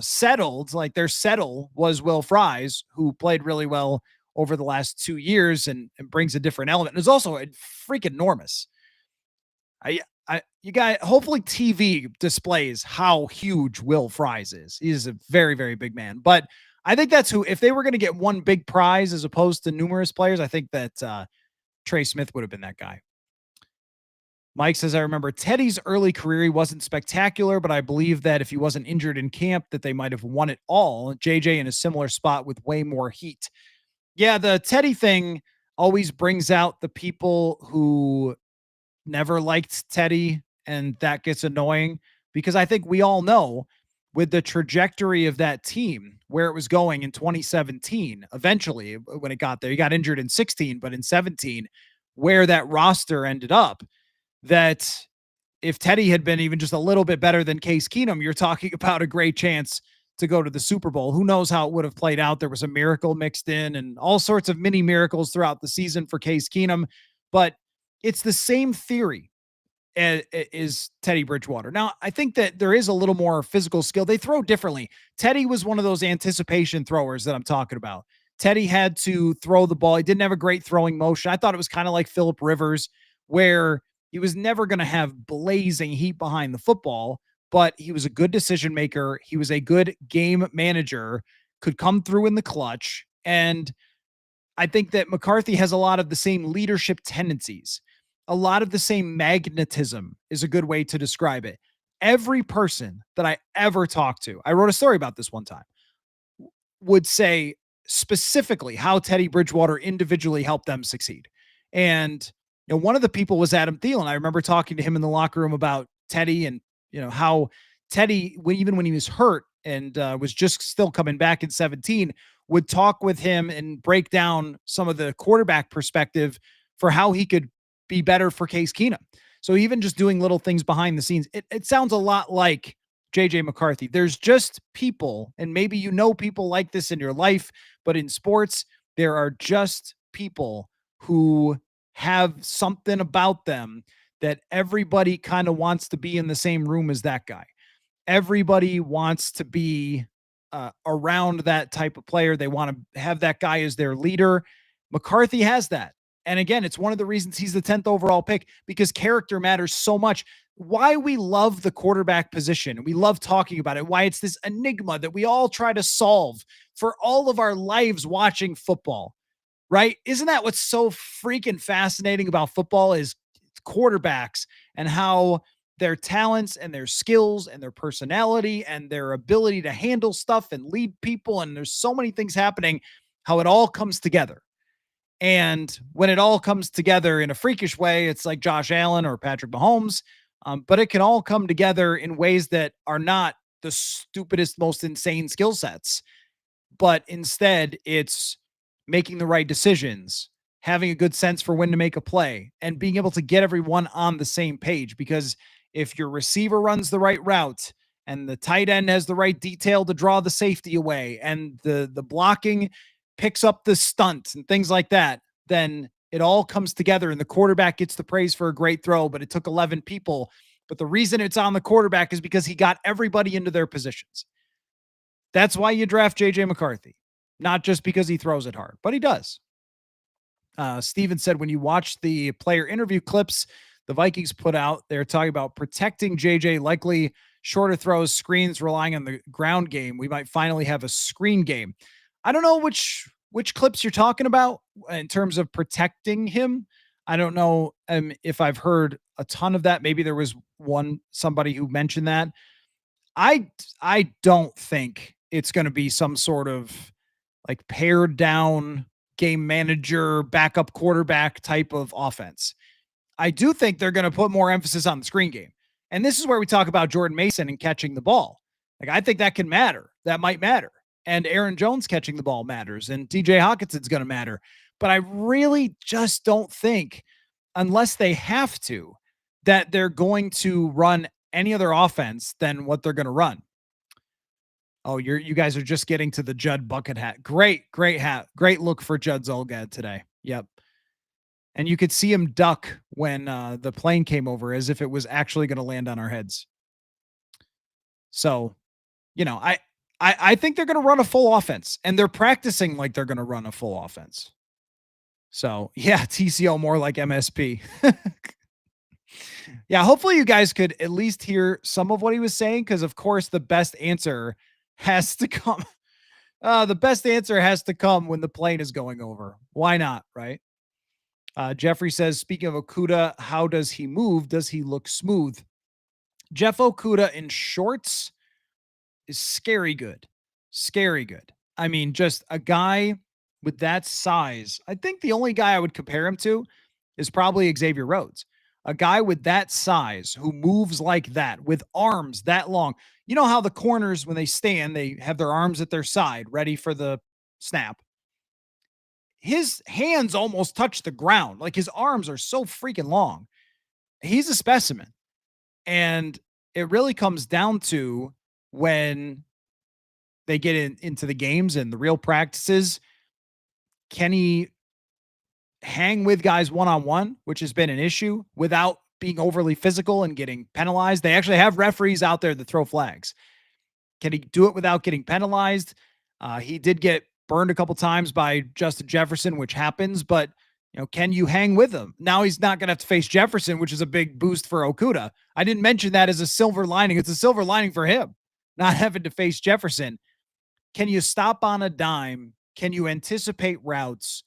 settled, like their settle was Will Fries, who played really well over the last 2 years and brings a different element. And it's also freaking enormous. You guys, hopefully TV displays how huge Will Fries is. He's a very, very big man. But I think that's who, if they were going to get one big prize as opposed to numerous players, I think that Trey Smith would have been that guy. Mike says, I remember Teddy's early career. He wasn't spectacular, but I believe that if he wasn't injured in camp, that they might have won it all. JJ in a similar spot with way more heat. Yeah, the Teddy thing always brings out the people who never liked Teddy, and that gets annoying because I think we all know with the trajectory of that team, where it was going in 2017, eventually when it got there. He got injured in 16, but in 17, where that roster ended up, that if Teddy had been even just a little bit better than Case Keenum, you're talking about a great chance to go to the Super Bowl. Who knows how it would have played out? There was a miracle mixed in and all sorts of mini miracles throughout the season for Case Keenum, but it's the same theory is Teddy Bridgewater. Now, I think that there is a little more physical skill. They throw differently. Teddy was one of those anticipation throwers that I'm talking about. Teddy had to throw the ball. He didn't have a great throwing motion. I thought it was kind of like Phillip Rivers, where he was never going to have blazing heat behind the football, but he was a good decision maker. He was a good game manager, could come through in the clutch. And I think that McCarthy has a lot of the same leadership tendencies. A lot of the same magnetism is a good way to describe it. Every person that I ever talked to, I wrote a story about this one time, would say specifically how Teddy Bridgewater individually helped them succeed. And one of the people was Adam Thielen. I remember talking to him in the locker room about Teddy and how Teddy, even when he was hurt and was just still coming back in 17, would talk with him and break down some of the quarterback perspective for how he could be better for Case Keenum. So even just doing little things behind the scenes, it sounds a lot like JJ McCarthy. There's just people, and maybe people like this in your life, but in sports, there are just people who have something about them that everybody kind of wants to be in the same room as that guy. Everybody wants to be around that type of player. They want to have that guy as their leader. McCarthy has that. And again, it's one of the reasons he's the 10th overall pick, because character matters so much. Why we love the quarterback position, we love talking about it, why it's this enigma that we all try to solve for all of our lives watching football, right? Isn't that what's so freaking fascinating about football is quarterbacks and how their talents and their skills and their personality and their ability to handle stuff and lead people, and there's so many things happening, how it all comes together. And when it all comes together in a freakish way, it's like Josh Allen or Patrick Mahomes. But it can all come together in ways that are not the stupidest, most insane skill sets. But instead, it's making the right decisions, having a good sense for when to make a play, and being able to get everyone on the same page. Because if your receiver runs the right route and the tight end has the right detail to draw the safety away, and the blocking picks up the stunt and things like that, then it all comes together and the quarterback gets the praise for a great throw, but it took 11 people. But the reason it's on the quarterback is because he got everybody into their positions. That's why you draft JJ McCarthy, not just because he throws it hard, but he does. Steven said, when you watch the player interview clips the Vikings put out, they're talking about protecting JJ, likely shorter throws, screens, relying on the ground game. We might finally have a screen game. I don't know which clips you're talking about in terms of protecting him. I don't know if I've heard a ton of that. Maybe there was somebody who mentioned that. I don't think it's going to be some sort of like pared down game manager, backup quarterback type of offense. I do think they're going to put more emphasis on the screen game. And this is where we talk about Jordan Mason and catching the ball. Like, I think that can matter. That might matter. And Aaron Jones catching the ball matters, and TJ Hawkinson's going to matter. But I really just don't think, unless they have to, that they're going to run any other offense than what they're going to run. Oh, you guys are just getting to the Judd bucket hat. Great hat. Great look for Judd Zolgad today. Yep. And you could see him duck when the plane came over, as if it was actually going to land on our heads. So, I think they're going to run a full offense, and they're practicing like they're going to run a full offense. So, yeah, TCO more like MSP. Yeah, hopefully you guys could at least hear some of what he was saying, because, of course, the best answer has to come. The best answer has to come when the plane is going over. Why not, right? Jeffrey says, speaking of Okudah, how does he move? Does he look smooth? Jeff Okudah in shorts is scary good. Scary good. I mean, just a guy with that size. I think the only guy I would compare him to is probably Xavier Rhodes. A guy with that size who moves like that, with arms that long. You know how the corners, when they stand, they have their arms at their side, ready for the snap. His hands almost touch the ground. Like his arms are so freaking long. He's a specimen. And it really comes down to when they get into the games and the real practices, can he hang with guys one-on-one, which has been an issue, without being overly physical and getting penalized? They actually have referees out there that throw flags. Can he do it without getting penalized? He did get burned a couple times by Justin Jefferson, which happens, but can you hang with him? Now he's not going to have to face Jefferson, which is a big boost for Okudah. I didn't mention that as a silver lining. It's a silver lining for him, not having to face Jefferson. Can you stop on a dime? Can you anticipate routes?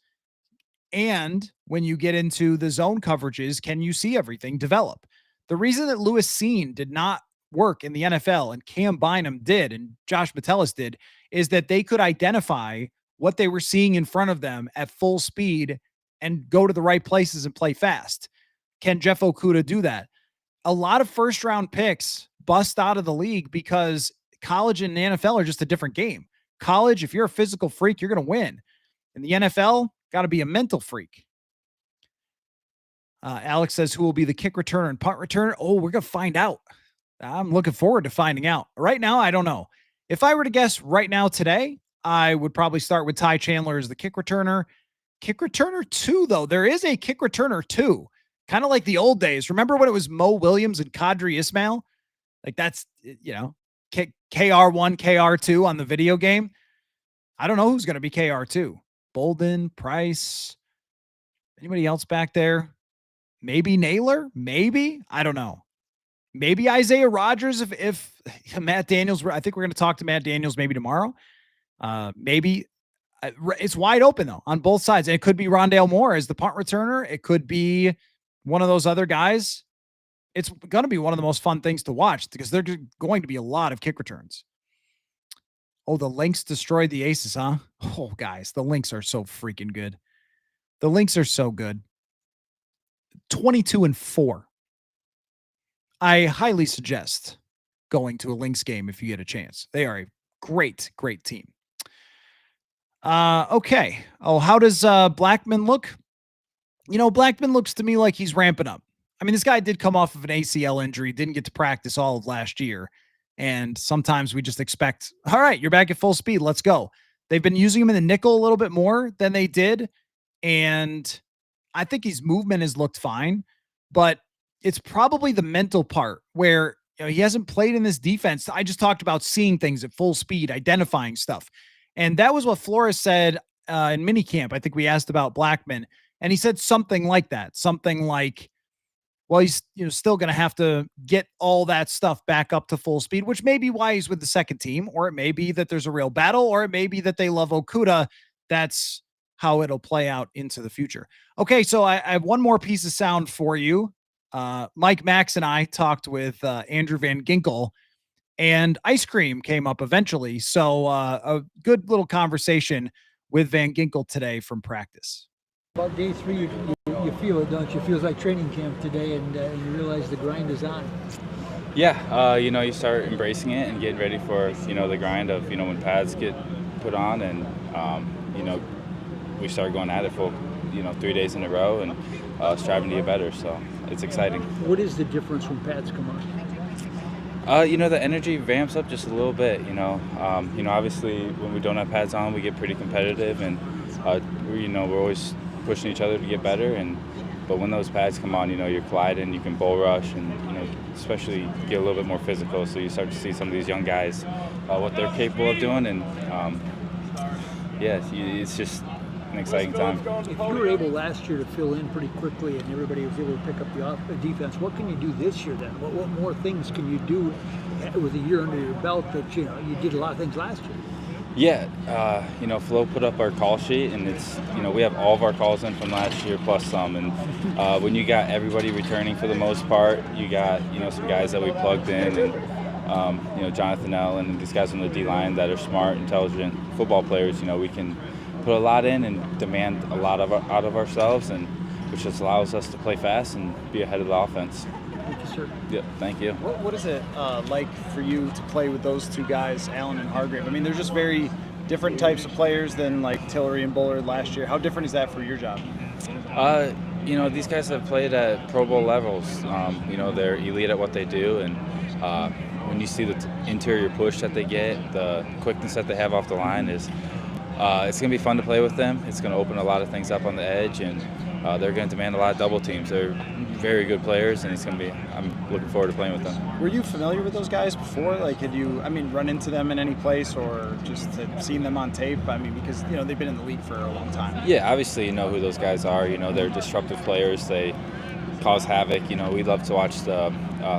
And when you get into the zone coverages, can you see everything develop? The reason that Lewis Cine did not work in the NFL and Cam Bynum did and Josh Metellus did is that they could identify what they were seeing in front of them at full speed and go to the right places and play fast. Can Jeff Okudah do that? A lot of first round picks bust out of the league because college and the NFL are just a different game. College, if you're a physical freak, you're going to win. In the NFL, got to be a mental freak. Alex says, who will be the kick returner and punt returner? Oh, we're going to find out. I'm looking forward to finding out. Right now, I don't know. If I were to guess right now today, I would probably start with Ty Chandler as the kick returner. Kick returner 2, though. There is a kick returner 2, kind of like the old days. Remember when it was Mo Williams and Qadri Ismail? Like that's, KR1, KR2 on the video game. I don't know who's going to be KR2. Bolden, Price, anybody else back there? Maybe Naylor? Maybe? I don't know. Maybe Isaiah Rodgers if Matt Daniels, I think we're going to talk to Matt Daniels maybe tomorrow. Maybe it's wide open though on both sides. And it could be Rondale Moore as the punt returner. It could be one of those other guys. It's going to be one of the most fun things to watch because there's going to be a lot of kick returns. Oh, the Lynx destroyed the Aces, huh? Oh, guys, the Lynx are so freaking good. The Lynx are so good. 22-4. I highly suggest going to a Lynx game if you get a chance. They are a great, great team. Okay. Oh, how does Blackman look? Blackman looks to me like he's ramping up. I mean, this guy did come off of an ACL injury, didn't get to practice all of last year. And sometimes we just expect, all right, you're back at full speed. Let's go. They've been using him in the nickel a little bit more than they did. And I think his movement has looked fine, but it's probably the mental part where he hasn't played in this defense. I just talked about seeing things at full speed, identifying stuff. And that was what Flores said in minicamp. I think we asked about Blackman, and he said something like that, something like, well, he's still going to have to get all that stuff back up to full speed, which may be why he's with the second team, or it may be that there's a real battle, or it may be that they love Okudah. That's how it'll play out into the future. Okay, so I have one more piece of sound for you. Mike Max and I talked with Andrew Van Ginkel, and ice cream came up eventually. So a good little conversation with Van Ginkel today from practice. About day 3, you feel it, don't you? It feels like training camp today, and you realize the grind is on. Yeah, you start embracing it and getting ready for, the grind of, when pads get put on, and, we start going at it for, 3 days in a row and striving to get better. So it's exciting. What is the difference when pads come on? The energy ramps up just a little bit, obviously when we don't have pads on, we get pretty competitive, and, we're always pushing each other to get better. But when those pads come on, you're gliding, you can bull rush, and, especially get a little bit more physical. So you start to see some of these young guys, what they're capable of doing. And, it's just an exciting time. If you were able last year to fill in pretty quickly and everybody was able to pick up the defense, what can you do this year then? What more things can you do with a year under your belt that, you did a lot of things last year? Yeah, Flo put up our call sheet, and it's, we have all of our calls in from last year plus some. And when you got everybody returning for the most part, you got, some guys that we plugged in, and, Jonathan Allen and these guys on the D-line that are smart, intelligent football players. We can put a lot in and demand a lot out of ourselves. And which just allows us to play fast and be ahead of the offense. Thank you, sir. Yep, thank you. What is it like for you to play with those two guys, Allen and Hargrave? I mean, they're just very different types of players than like Tillery and Bullard last year. How different is that for your job? These guys have played at Pro Bowl levels. They're elite at what they do, and when you see the interior push that they get, the quickness that they have off the line it's going to be fun to play with them. It's going to open a lot of things up on the edge, and they're going to demand a lot of double teams. They're very good players, and I'm looking forward to playing with them. Were you familiar with those guys before? Like, had you, run into them in any place or just had seen them on tape? Because, they've been in the league for a long time. Yeah, obviously you know who those guys are. They're disruptive players. They cause havoc. We love to watch the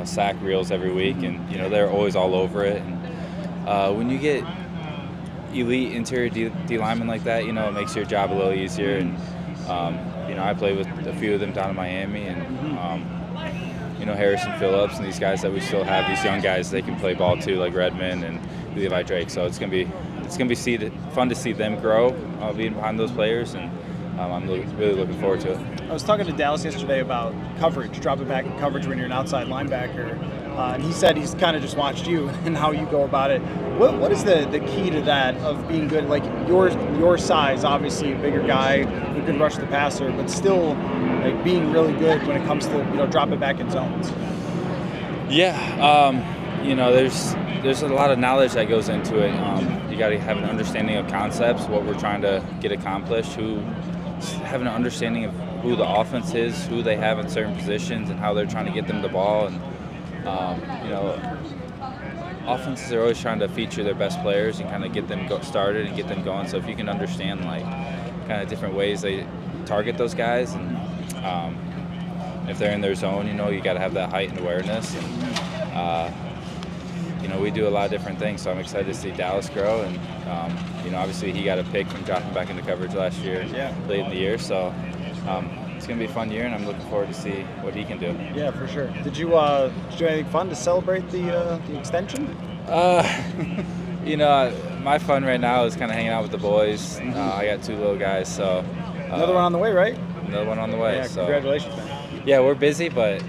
sack reels every week, and, they're always all over it. And when you get elite interior D linemen like that, it makes your job a little easier. And I played with a few of them down in Miami, and Harrison Phillips and these guys that we still have, these young guys, they can play ball too, like Redmond and Levi Drake. So it's gonna be fun to see them grow, being behind those players, and I'm really looking forward to it. I was talking to Dallas yesterday about coverage, dropping back in coverage when you're an outside linebacker, and he said he's kind of just watched you and how you go about it. What is the key to that, of being good? Like your size, obviously a bigger guy who can rush the passer, but still like being really good when it comes to dropping back in zones. Yeah, there's a lot of knowledge that goes into it. You got to have an understanding of concepts, what we're trying to get accomplished, have an understanding of who the offense is, who they have in certain positions, and how they're trying to get them the ball. And offenses are always trying to feature their best players and kind of get them started and get them going. So if you can understand like kind of different ways they target those guys, and if they're in their zone, you got to have that height and awareness. And we do a lot of different things. So I'm excited to see Dallas grow. And obviously he got a pick from dropping back into coverage last year, late in the year. So it's going to be a fun year, and I'm looking forward to see what he can do. Yeah, for sure. Did you do anything fun to celebrate the extension? My fun right now is kind of hanging out with the boys. I got two little guys, so another one on the way, right? Another one on the way. Yeah, so congratulations, man. Yeah, we're busy, but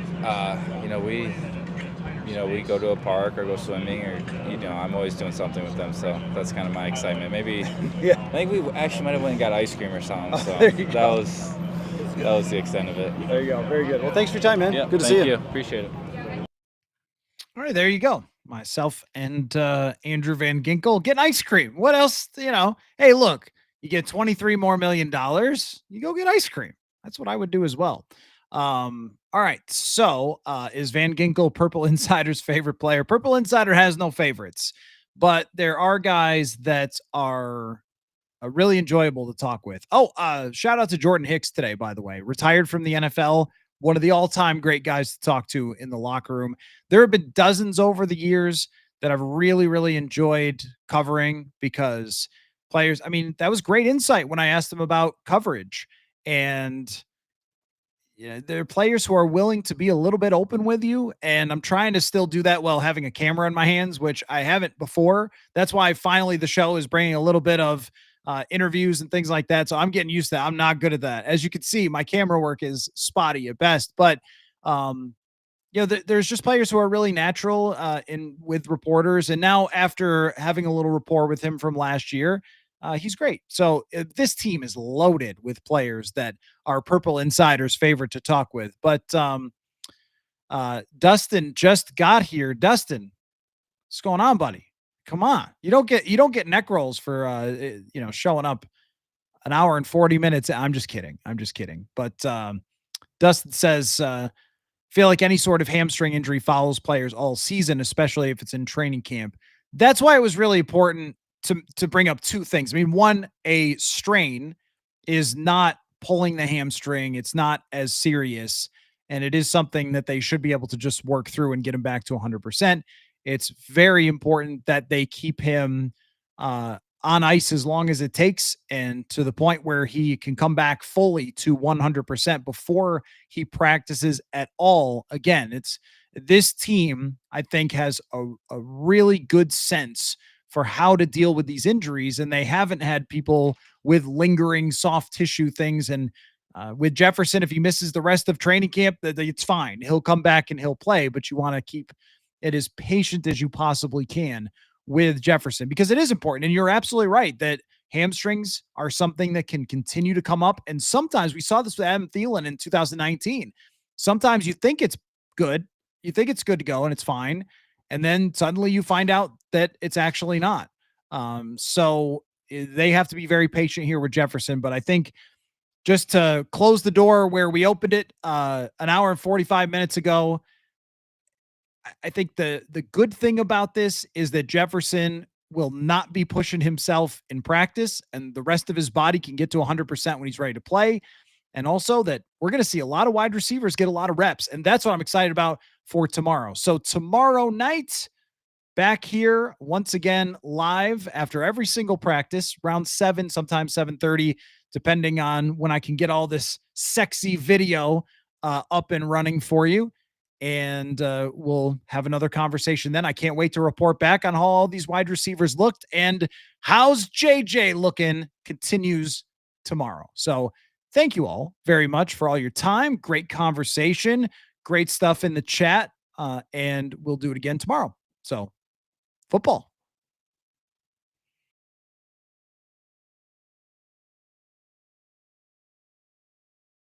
we go to a park or go swimming, or I'm always doing something with them. So that's kind of my excitement. Maybe I think we actually might have went and got ice cream or something. So that was the extent of it. There you go. Very good. Well, thanks for your time, man. Yeah, good to see you. Thank you. Appreciate it. All right, there you go. Myself and Andrew Van Ginkel getting ice cream. What else? Hey, look, you get $23 more million. You go get ice cream. That's what I would do as well. All right. So is Van Ginkel Purple Insider's favorite player? Purple Insider has no favorites, but there are guys that are really enjoyable to talk with. Shout out to Jordan Hicks today, by the way. Retired from the NFL. One of the all-time great guys to talk to in the locker room. There have been dozens over the years that I've really, really enjoyed covering, because players, that was great insight when I asked them about coverage. And there are players who are willing to be a little bit open with you, and I'm trying to still do that while having a camera in my hands, which I haven't before. That's why finally the show is bringing a little bit of interviews and things like that. So I'm getting used to that. I'm not good at that. As you can see, my camera work is spotty at best, but there's just players who are really natural with reporters. And now after having a little rapport with him from last year, he's great. So this team is loaded with players that are Purple Insider's favorite to talk with. But Dustin just got here. Dustin, what's going on, buddy? Come on. You don't get neck rolls for showing up an hour and 40 minutes. I'm just kidding. But Dustin says, feel like any sort of hamstring injury follows players all season, especially if it's in training camp. That's why it was really important to bring up two things. One, a strain is not pulling the hamstring. It's not as serious, and it is something that they should be able to just work through and get him back to 100%. It's very important that they keep him on ice as long as it takes, and to the point where he can come back fully to 100% before he practices at all. Again, this team, I think, has a really good sense for how to deal with these injuries, and they haven't had people with lingering soft tissue things. And With Jefferson, if he misses the rest of training camp, it's fine. He'll come back and he'll play, but you want to keep it as patient as you possibly can with Jefferson because it is important. And you're absolutely right that hamstrings are something that can continue to come up. And sometimes we saw this with Adam Thielen in 2019. Sometimes you think it's good, you think it's good to go and it's fine. And then suddenly you find out that it's actually not. So they have to be very patient here with Jefferson. But I think just to close the door where we opened it an hour and 45 minutes ago, I think the good thing about this is that Jefferson will not be pushing himself in practice and the rest of his body can get to 100% when he's ready to play. And also that we're going to see a lot of wide receivers get a lot of reps. And that's what I'm excited about for tomorrow. So tomorrow night, back here once again, live after every single practice, around 7, sometimes 7:30, depending on when I can get all this sexy video up and running for you. And we'll have another conversation then. I can't wait to report back on how all these wide receivers looked and how's JJ looking continues tomorrow. So thank you all very much for all your time. Great conversation, great stuff in the chat. And we'll do it again tomorrow. So football.